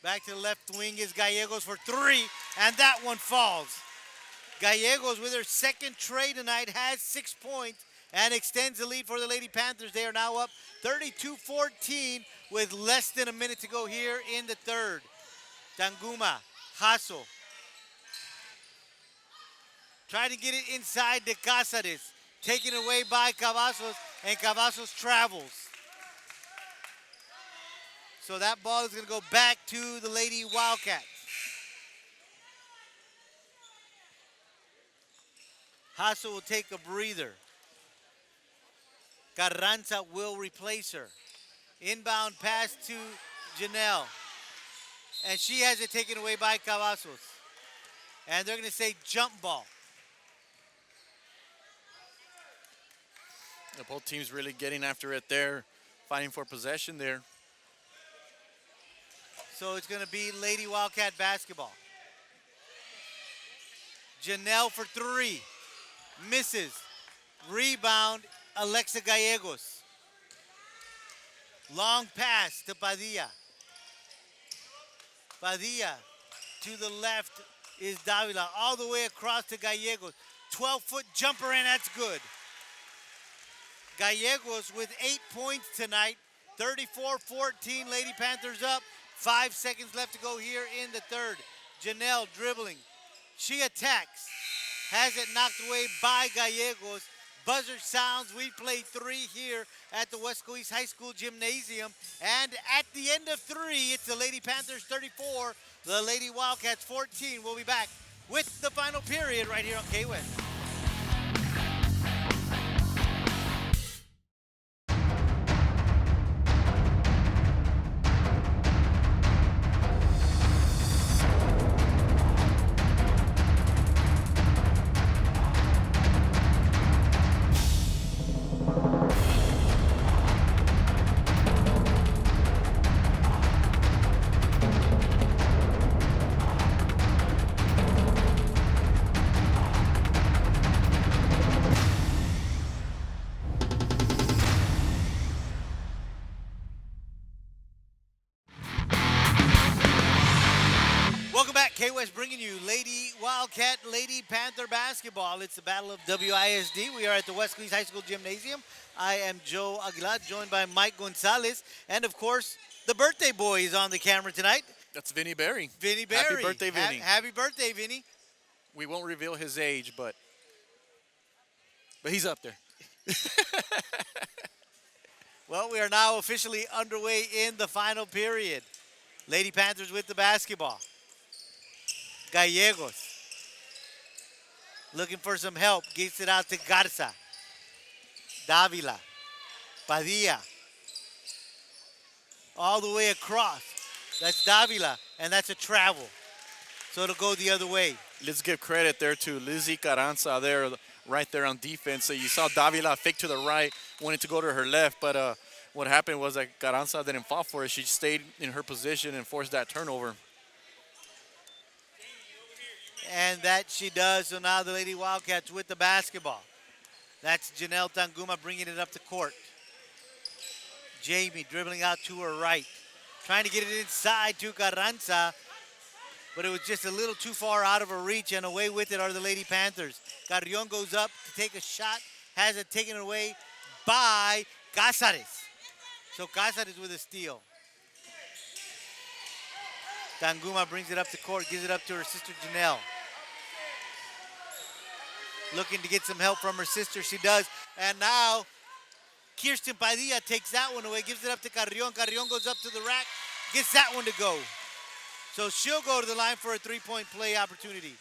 Back to the left wing is Gallegos for three, and that one falls. Gallegos with her second tray tonight has 6 points and extends the lead for the Lady Panthers. They are now up 32-14 with less than a minute to go here in the third. Tanguma, Hasso. Trying to get it inside the Cáceres. Taken away by Cavazos, and Cavazos travels. So that ball is going to go back to the Lady Wildcats. Hasso will take a breather. Carranza will replace her. Inbound pass to Janelle. And she has it taken away by Cavazos. And they're going to say jump ball. Both teams really getting after it there, fighting for possession there. So it's going to be Lady Wildcat basketball. Janelle for three. Misses. Rebound, Alexa Gallegos. Long pass to Padilla. Padilla to the left is Davila. All the way across to Gallegos. 12-foot jumper, and that's good. Gallegos with 8 points tonight. 34-14, Lady Panthers up. 5 seconds left to go here in the third. Janelle dribbling. She attacks. Has it knocked away by Gallegos. Buzzer sounds. We play 3 here at the Weslaco East High School Gymnasium. And at the end of 3, it's the Lady Panthers 34, the Lady Wildcats 14. We'll be back with the final period right here on K-West. K-West bringing you Lady Wildcat, Lady Panther basketball. It's the Battle of WISD. We are at the Weslaco East High School Gymnasium. I am Joe Aguilar, joined by Mike Gonzalez. And, of course, the birthday boy is on the camera tonight. That's Vinny Berry. Vinny Berry. Happy birthday, Vinny. Happy birthday, Vinny. We won't reveal his age, but he's up there. Well, we are now officially underway in the final period. Lady Panthers with the basketball. Gallegos looking for some help. Gets it out to Garza. Davila. Padilla. All the way across. That's Davila, and that's a travel. So it'll go the other way. Let's give credit there to Lizzie Carranza there, right there on defense. So you saw Davila fake to the right, wanted to go to her left, but what happened was that Carranza didn't fall for it. She stayed in her position and forced that turnover. And that she does. So now the Lady Wildcats with the basketball. That's Janelle Tanguma bringing it up the court. Jamie dribbling out to her right. Trying to get it inside to Carranza. But it was just a little too far out of her reach, and away with it are the Lady Panthers. Carrion goes up to take a shot. Has it taken away by Cázares. So Cázares with a steal. Tanguma brings it up the court, gives it up to her sister Janelle. Looking to get some help from her sister, she does. And now, Kirsten Padilla takes that one away, gives it up to Carrion. Carrion goes up to the rack, gets that one to go. So she'll go to the line for a three-point play opportunity.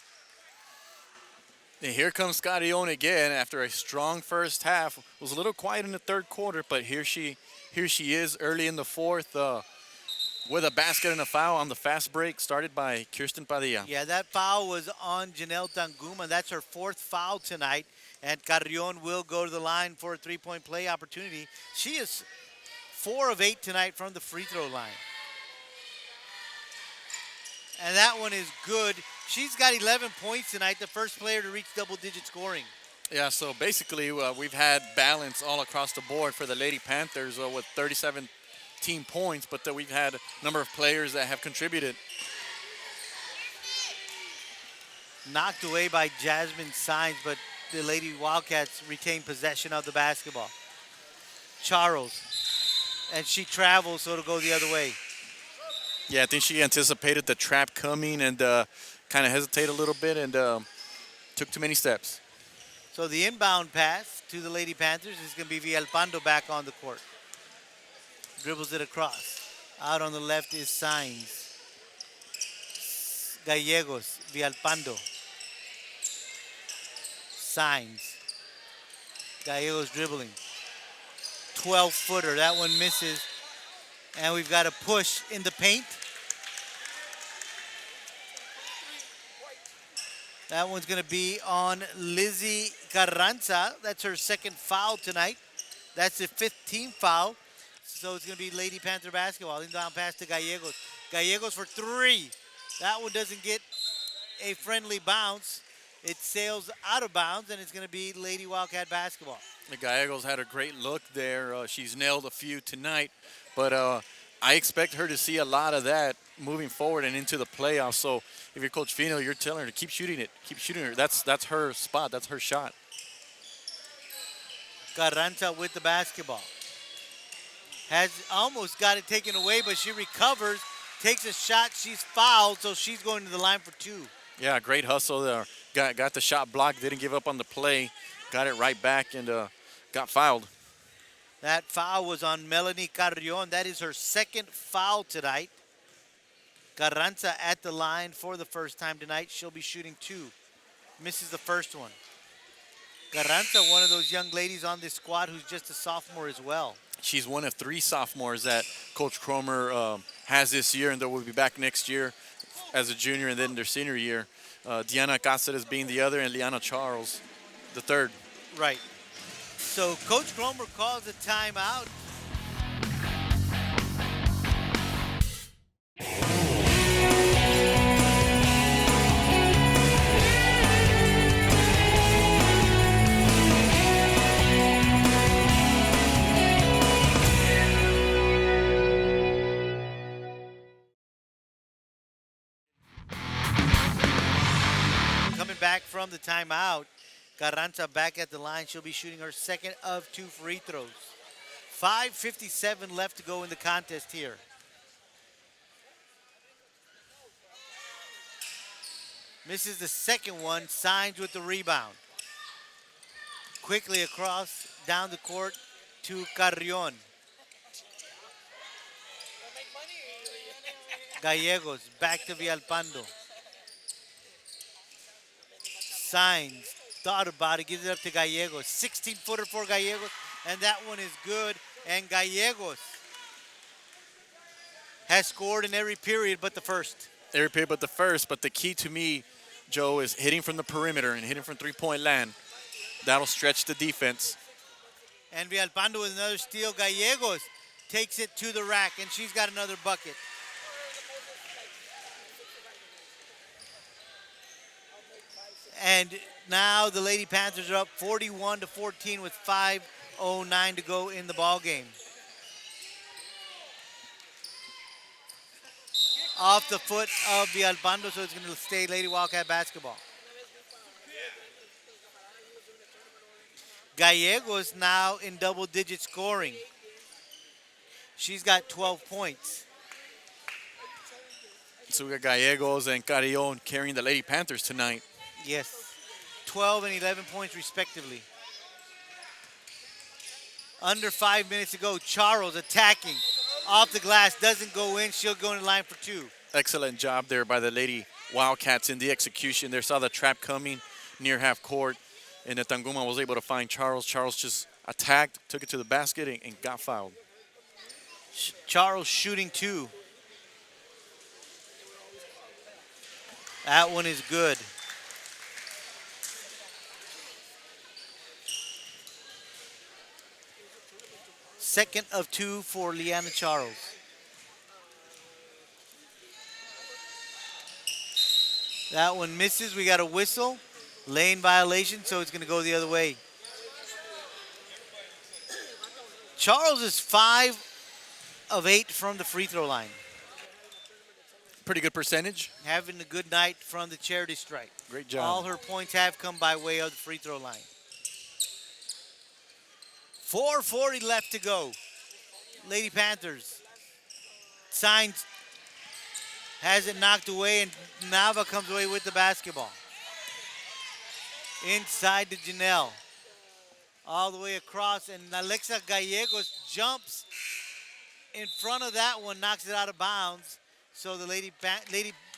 And here comes Carrion again after a strong first half. Was a little quiet in the third quarter, but here she is early in the fourth. With a basket and a foul on the fast break started by Kirsten Padilla. Yeah, that foul was on Janelle Tanguma. That's her fourth foul tonight. And Carrion will go to the line for a three-point play opportunity. She is 4 of 8 tonight from the free throw line. And that one is good. She's got 11 points tonight, the first player to reach double-digit scoring. Yeah, so basically we've had balance all across the board for the Lady Panthers with 37 team points, but we've had a number of players that have contributed. Knocked away by Jasmine Saenz, but the Lady Wildcats retain possession of the basketball. Charles, and she travels, so it'll go the other way. Yeah, I think she anticipated the trap coming and kind of hesitated a little bit and took too many steps. So the inbound pass to the Lady Panthers is going to be Villalpando back on the court. Dribbles it across. Out on the left is Saenz. Gallegos, Villalpando. Saenz. Gallegos dribbling. 12-footer, that one misses. And we've got a push in the paint. That one's gonna be on Lizzie Carranza. That's her second foul tonight. That's the 15th foul. So it's going to be Lady Panther basketball. Inbound pass to Gallegos. Gallegos for 3. That one doesn't get a friendly bounce. It sails out of bounds, and it's going to be Lady Wildcat basketball. The Gallegos had a great look there. She's nailed a few tonight. But I expect her to see a lot of that moving forward and into the playoffs. So if you're Coach Fino, you're telling her to keep shooting it, keep shooting her. That's her spot. That's her shot. Carranza with the basketball. Has almost got it taken away, but she recovers, takes a shot. She's fouled, so she's going to the line for 2. Yeah, great hustle there. Got the shot blocked, didn't give up on the play, got it right back, and got fouled. That foul was on Melanie Carrion. That is her second foul tonight. Carranza at the line for the first time tonight. She'll be shooting 2. Misses the first one. Carranza, one of those young ladies on this squad who's just a sophomore as well. She's one of 3 sophomores that Coach Cromer has this year, and they will be back next year as a junior and then their senior year. Diana Cáceres being the other, and Liana Charles the third. Right. So Coach Cromer calls a timeout. Coming back from the timeout, Carranza back at the line. She'll be shooting her second of 2 free throws. 5:57 left to go in the contest here. Misses the second one, Signs with the rebound. Quickly across, down the court to Carrion. Gallegos, back to Villalpando. Signs, thought about it, gives it up to Gallegos. 16-footer for Gallegos, and that one is good. And Gallegos has scored in every period but the first. Every period but the first, but the key to me, Joe, is hitting from the perimeter and hitting from three-point land. That'll stretch the defense. And Villalpando with another steal. Gallegos takes it to the rack, and she's got another bucket. And now the Lady Panthers are up 41-14 with 5:09 to go in the ball game. Off the foot of Villalpando, so it's going to stay Lady Wildcat basketball. Gallegos now in double-digit scoring. She's got 12 points. So we got Gallegos and Carrion carrying the Lady Panthers tonight. Yes, 12 and 11 points respectively. Under 5 minutes to go. Charles attacking off the glass, doesn't go in. She'll go in the line for 2. Excellent job there by the Lady Wildcats in the execution. They saw the trap coming near half court, and the Tanguma was able to find Charles. Charles just attacked, took it to the basket, and got fouled. Charles shooting 2. That one is good. Second of 2 for Liana Charles. That one misses. We got a whistle. Lane violation, so it's going to go the other way. Charles is 5 of 8 from the free throw line. Pretty good percentage. Having a good night from the charity stripe. Great job. All her points have come by way of the free throw line. 4:40 left to go. Lady Panthers. Signs has it knocked away, and Nava comes away with the basketball. Inside to Janelle. All the way across, and Alexa Gallegos jumps in front of that one, knocks it out of bounds. So the Lady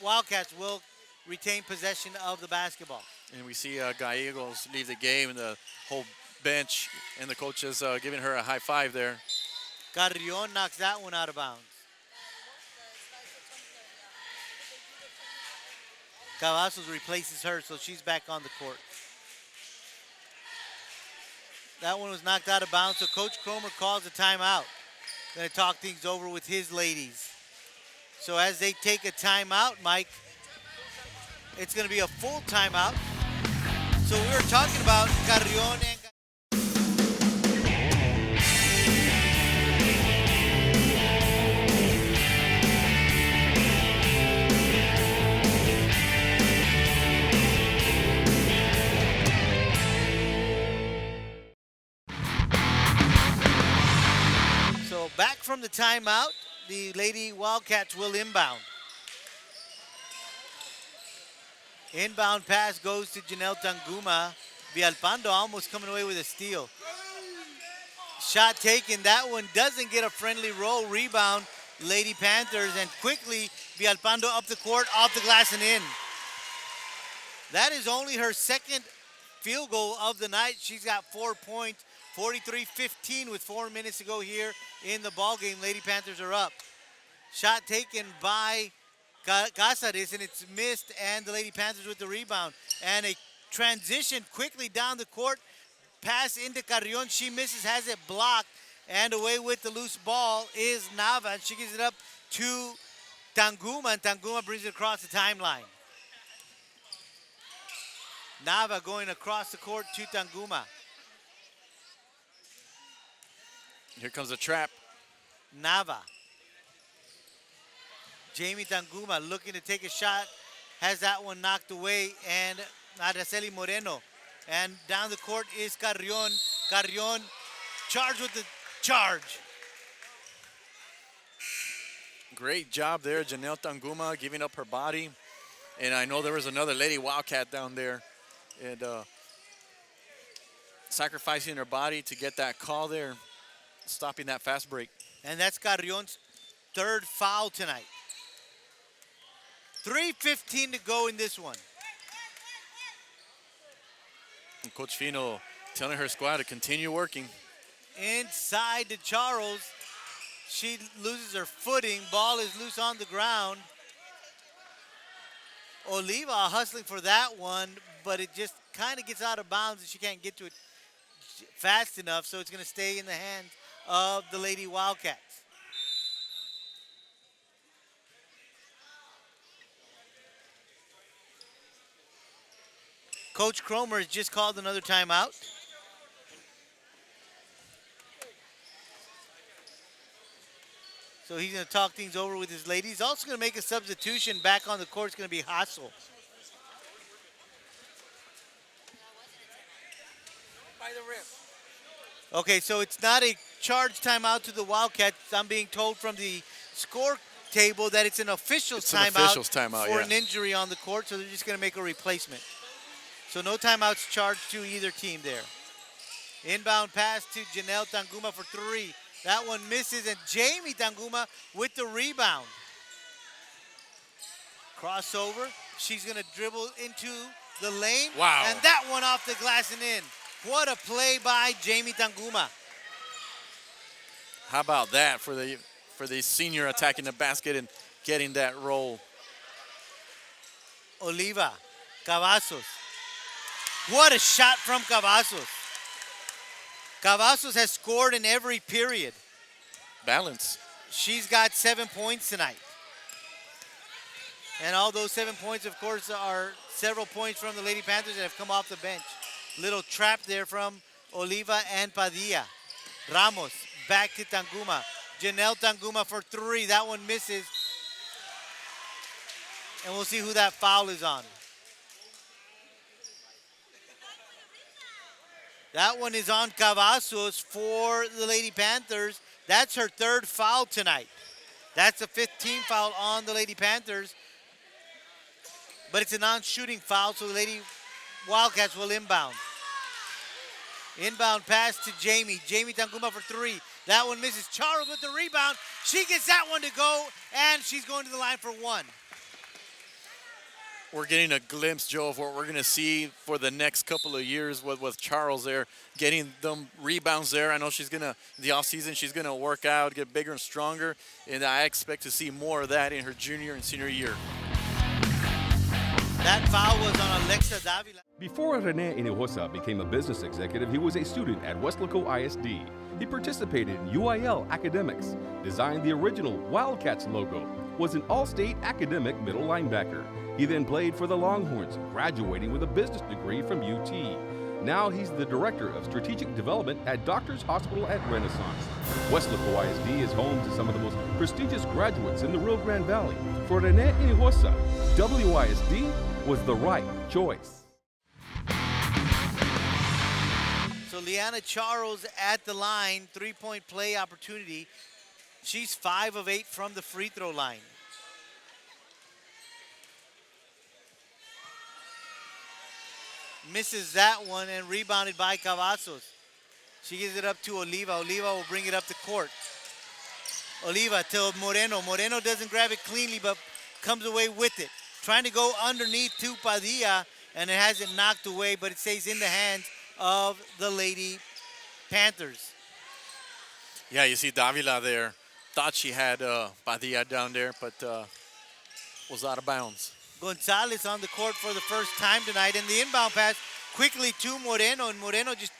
Wildcats will retain possession of the basketball. And we see Gallegos leave the game, and the whole bench and the coaches giving her a high five there. Carrion knocks that one out of bounds. Cavazos replaces her, so she's back on the court. That one was knocked out of bounds, so Coach Cromer calls a timeout. Going to talk things over with his ladies. So as they take a timeout, Mike, it's going to be a full timeout. So we were talking about Carrion and Back from the timeout, the Lady Wildcats will inbound. Inbound pass goes to Janelle Tanguma. Villalpando almost coming away with a steal. Shot taken. That one doesn't get a friendly roll. Rebound, Lady Panthers, and quickly Villalpando up the court, off the glass and in. That is only her second field goal of the night. She's got 4 points, 43-15 with 4 minutes to go here in the ball game. Lady Panthers are up. Shot taken by Casares, and it's missed, and the Lady Panthers with the rebound. And a transition quickly down the court. Pass into Carrion. She misses, has it blocked, and away with the loose ball is Nava, and she gives it up to Tanguma, and Tanguma brings it across the timeline. Nava going across the court to Tanguma. Here comes the trap. Nava. Jamie Tanguma looking to take a shot, has that one knocked away, and Araceli Moreno. And down the court is Carrion. Carrion charged with the charge. Great job there, Janelle Tanguma giving up her body. And I know there was another Lady Wildcat down there, and sacrificing her body to get that call there, stopping that fast break. And that's Carrion's third foul tonight. 3:15 to go in this one. And Coach Fino telling her squad to continue working. Inside to Charles. She loses her footing. Ball is loose on the ground. Oliva hustling for that one, but it just kind of gets out of bounds and she can't get to it fast enough, so it's going to stay in the hands of the Lady Wildcats. Coach Cromer has just called another timeout. So he's going to talk things over with his ladies. Also going to make a substitution. Back on the court is going to be Hassel. By the rim. Okay, so it's not a charge timeout to the Wildcats. I'm being told from the score table that it's an official's timeout for an injury on the court, so they're just going to make a replacement. So no timeouts charged to either team there. Inbound pass to Janelle Tanguma for three. That one misses, and Jamie Tanguma with the rebound. Crossover. She's going to dribble into the lane. Wow. And that one off the glass and in. What a play by Jamie Tanguma. How about that for the senior attacking the basket and getting that roll. Oliva, Cavazos. What a shot from Cavazos. Cavazos has scored in every period. Balance. She's got 7 points tonight. And all those 7 points, of course, are several points from the Lady Panthers that have come off the bench. Little trap there from Oliva and Padilla. Ramos back to Tanguma. Janelle Tanguma for three. That one misses. And we'll see who that foul is on. That one is on Cavazos for the Lady Panthers. That's her third foul tonight. That's a 15th foul on the Lady Panthers. But it's a non-shooting foul, so the Lady Wildcats will inbound. Inbound pass to Jamie. Jamie Tanguma for three. That one misses. Charles with the rebound. She gets that one to go, and she's going to the line for one. We're getting a glimpse, Joe, of what we're going to see for the next couple of years with Charles there, getting them rebounds there. I know she's going to, the offseason, she's going to work out, get bigger and stronger, and I expect to see more of that in her junior and senior year. That foul was on Alexa Davila. Before Rene Hinojosa became a business executive, he was a student at Weslaco ISD. He participated in UIL academics, designed the original Wildcats logo, was an all-state academic middle linebacker. He then played for the Longhorns, graduating with a business degree from UT. Now he's the Director of Strategic Development at Doctors Hospital at Renaissance. Weslaco ISD is home to some of the most prestigious graduates in the Rio Grande Valley. For Rene Hinojosa, WISD was the right choice. So Liana Charles at the line, three-point play opportunity. She's 5 of 8 from the free throw line. Misses that one and rebounded by Cavazos. She gives it up to Oliva. Oliva will bring it up the court. Oliva to Moreno. Moreno doesn't grab it cleanly, but comes away with it. Trying to go underneath to Padilla, and it has it knocked away, but it stays in the hands of the Lady Panthers. Yeah, you see Davila there. Thought she had Padilla down there, but was out of bounds. Gonzalez on the court for the first time tonight, and the inbound pass quickly to Moreno, and Moreno just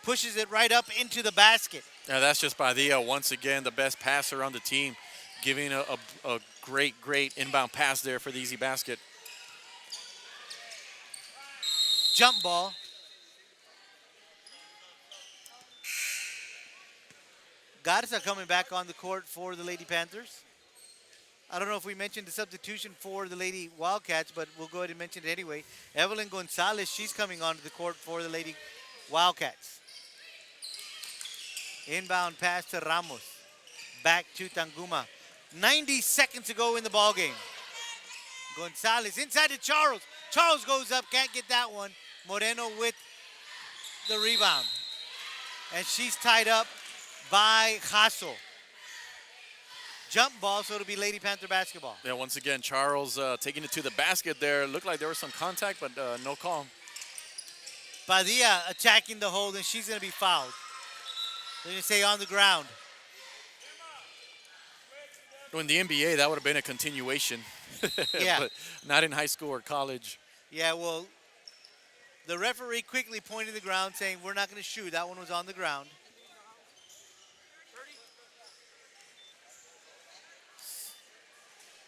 pushes it right up into the basket. Yeah, that's just Padilla, once again, the best passer on the team, giving a great inbound pass there for the easy basket. Jump ball. Garza coming back on the court for the Lady Panthers. I don't know if we mentioned the substitution for the Lady Wildcats, but we'll go ahead and mention it anyway. Evelyn Gonzalez, she's coming onto the court for the Lady Wildcats. Inbound pass to Ramos. Back to Tanguma. 90 seconds to go in the ball game. Gonzalez inside to Charles. Charles goes up, can't get that one. Moreno with the rebound. And she's tied up by Jasso. Jump ball, so it'll be Lady Panther basketball. Yeah, once again, Charles taking it to the basket there. Looked like there was some contact, but no call. Padilla attacking the hold, and she's going to be fouled. They're going to say on the ground. In the NBA, that would have been a continuation. Yeah. But not in high school or college. Yeah, well, the referee quickly pointed to the ground saying, we're not going to shoot. That one was on the ground.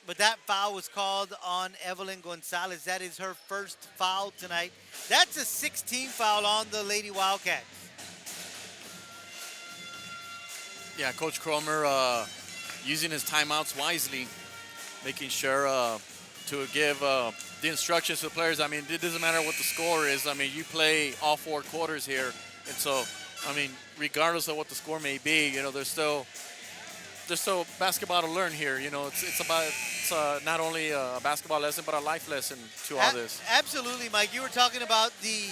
But that foul was called on Evelyn Gonzalez. That is her first foul tonight. That's a 16 foul on the Lady Wildcats. Yeah, Coach Cromer using his timeouts wisely, making sure to give the instructions to the players. I mean, it doesn't matter what the score is. I mean, you play all 4 quarters here. And so, I mean, regardless of what the score may be, you know, there's still basketball to learn here. You know, it's not only a basketball lesson, but a life lesson to all this. Absolutely, Mike. You were talking about the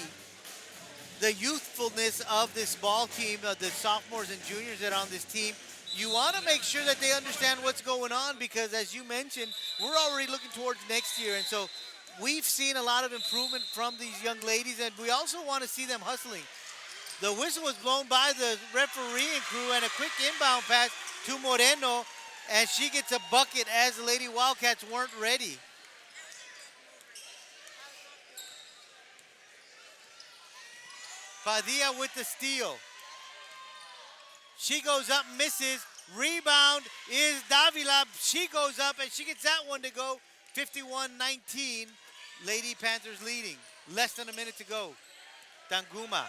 youthfulness of this ball team, the sophomores and juniors that are on this team. You want to make sure that they understand what's going on because, as you mentioned, we're already looking towards next year. And so we've seen a lot of improvement from these young ladies, and we also want to see them hustling. The whistle was blown by the refereeing crew, and a quick inbound pass to Moreno, and she gets a bucket as the Lady Wildcats weren't ready. Padilla with the steal. She goes up, misses. Rebound is Davila. She goes up, and she gets that one to go. 51-19. Lady Panthers leading. Less than a minute to go. Tanguma.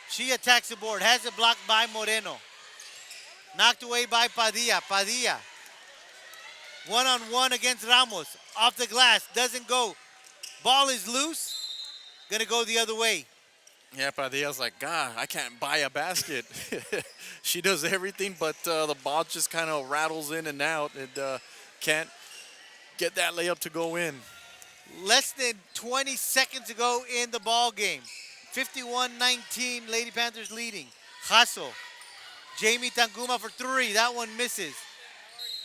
She attacks the board. Has it blocked by Moreno. Knocked away by Padilla. Padilla. One-on-one against Ramos. Off the glass. Doesn't go. Ball is loose. Gonna go the other way. Yeah, Padilla's like, God, I can't buy a basket. She does everything, but the ball just kind of rattles in and out and can't get that layup to go in. Less than 20 seconds to go in the ball game. 51-19, Lady Panthers leading. Jasso. Jamie Tanguma for 3. That one misses.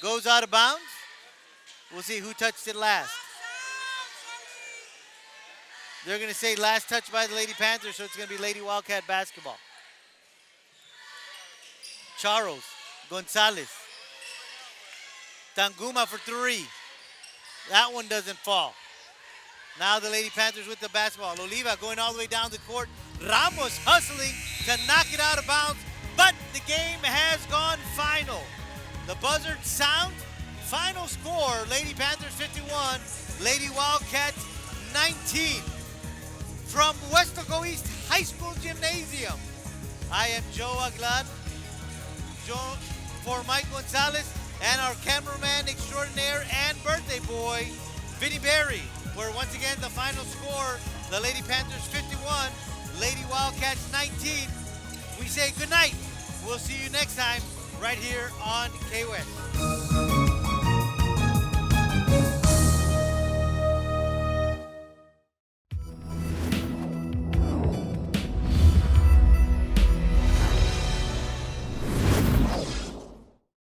Goes out of bounds. We'll see who touched it last. They're going to say last touch by the Lady Panthers, so it's going to be Lady Wildcat basketball. Charles, Gonzalez. Tanguma for 3. That one doesn't fall. Now the Lady Panthers with the basketball. Oliva going all the way down the court. Ramos hustling to knock it out of bounds, but the game has gone final. The buzzer sounds. Final score, Lady Panthers 51, Lady Wildcats 19. From Weslaco East High School Gymnasium, I am Joe Aglad, for Mike Gonzalez, and our cameraman extraordinaire and birthday boy, Vinny Berry, where once again the final score, the Lady Panthers 51, Lady Wildcats 19. We we say good night. We'll see you next time right here on K-West.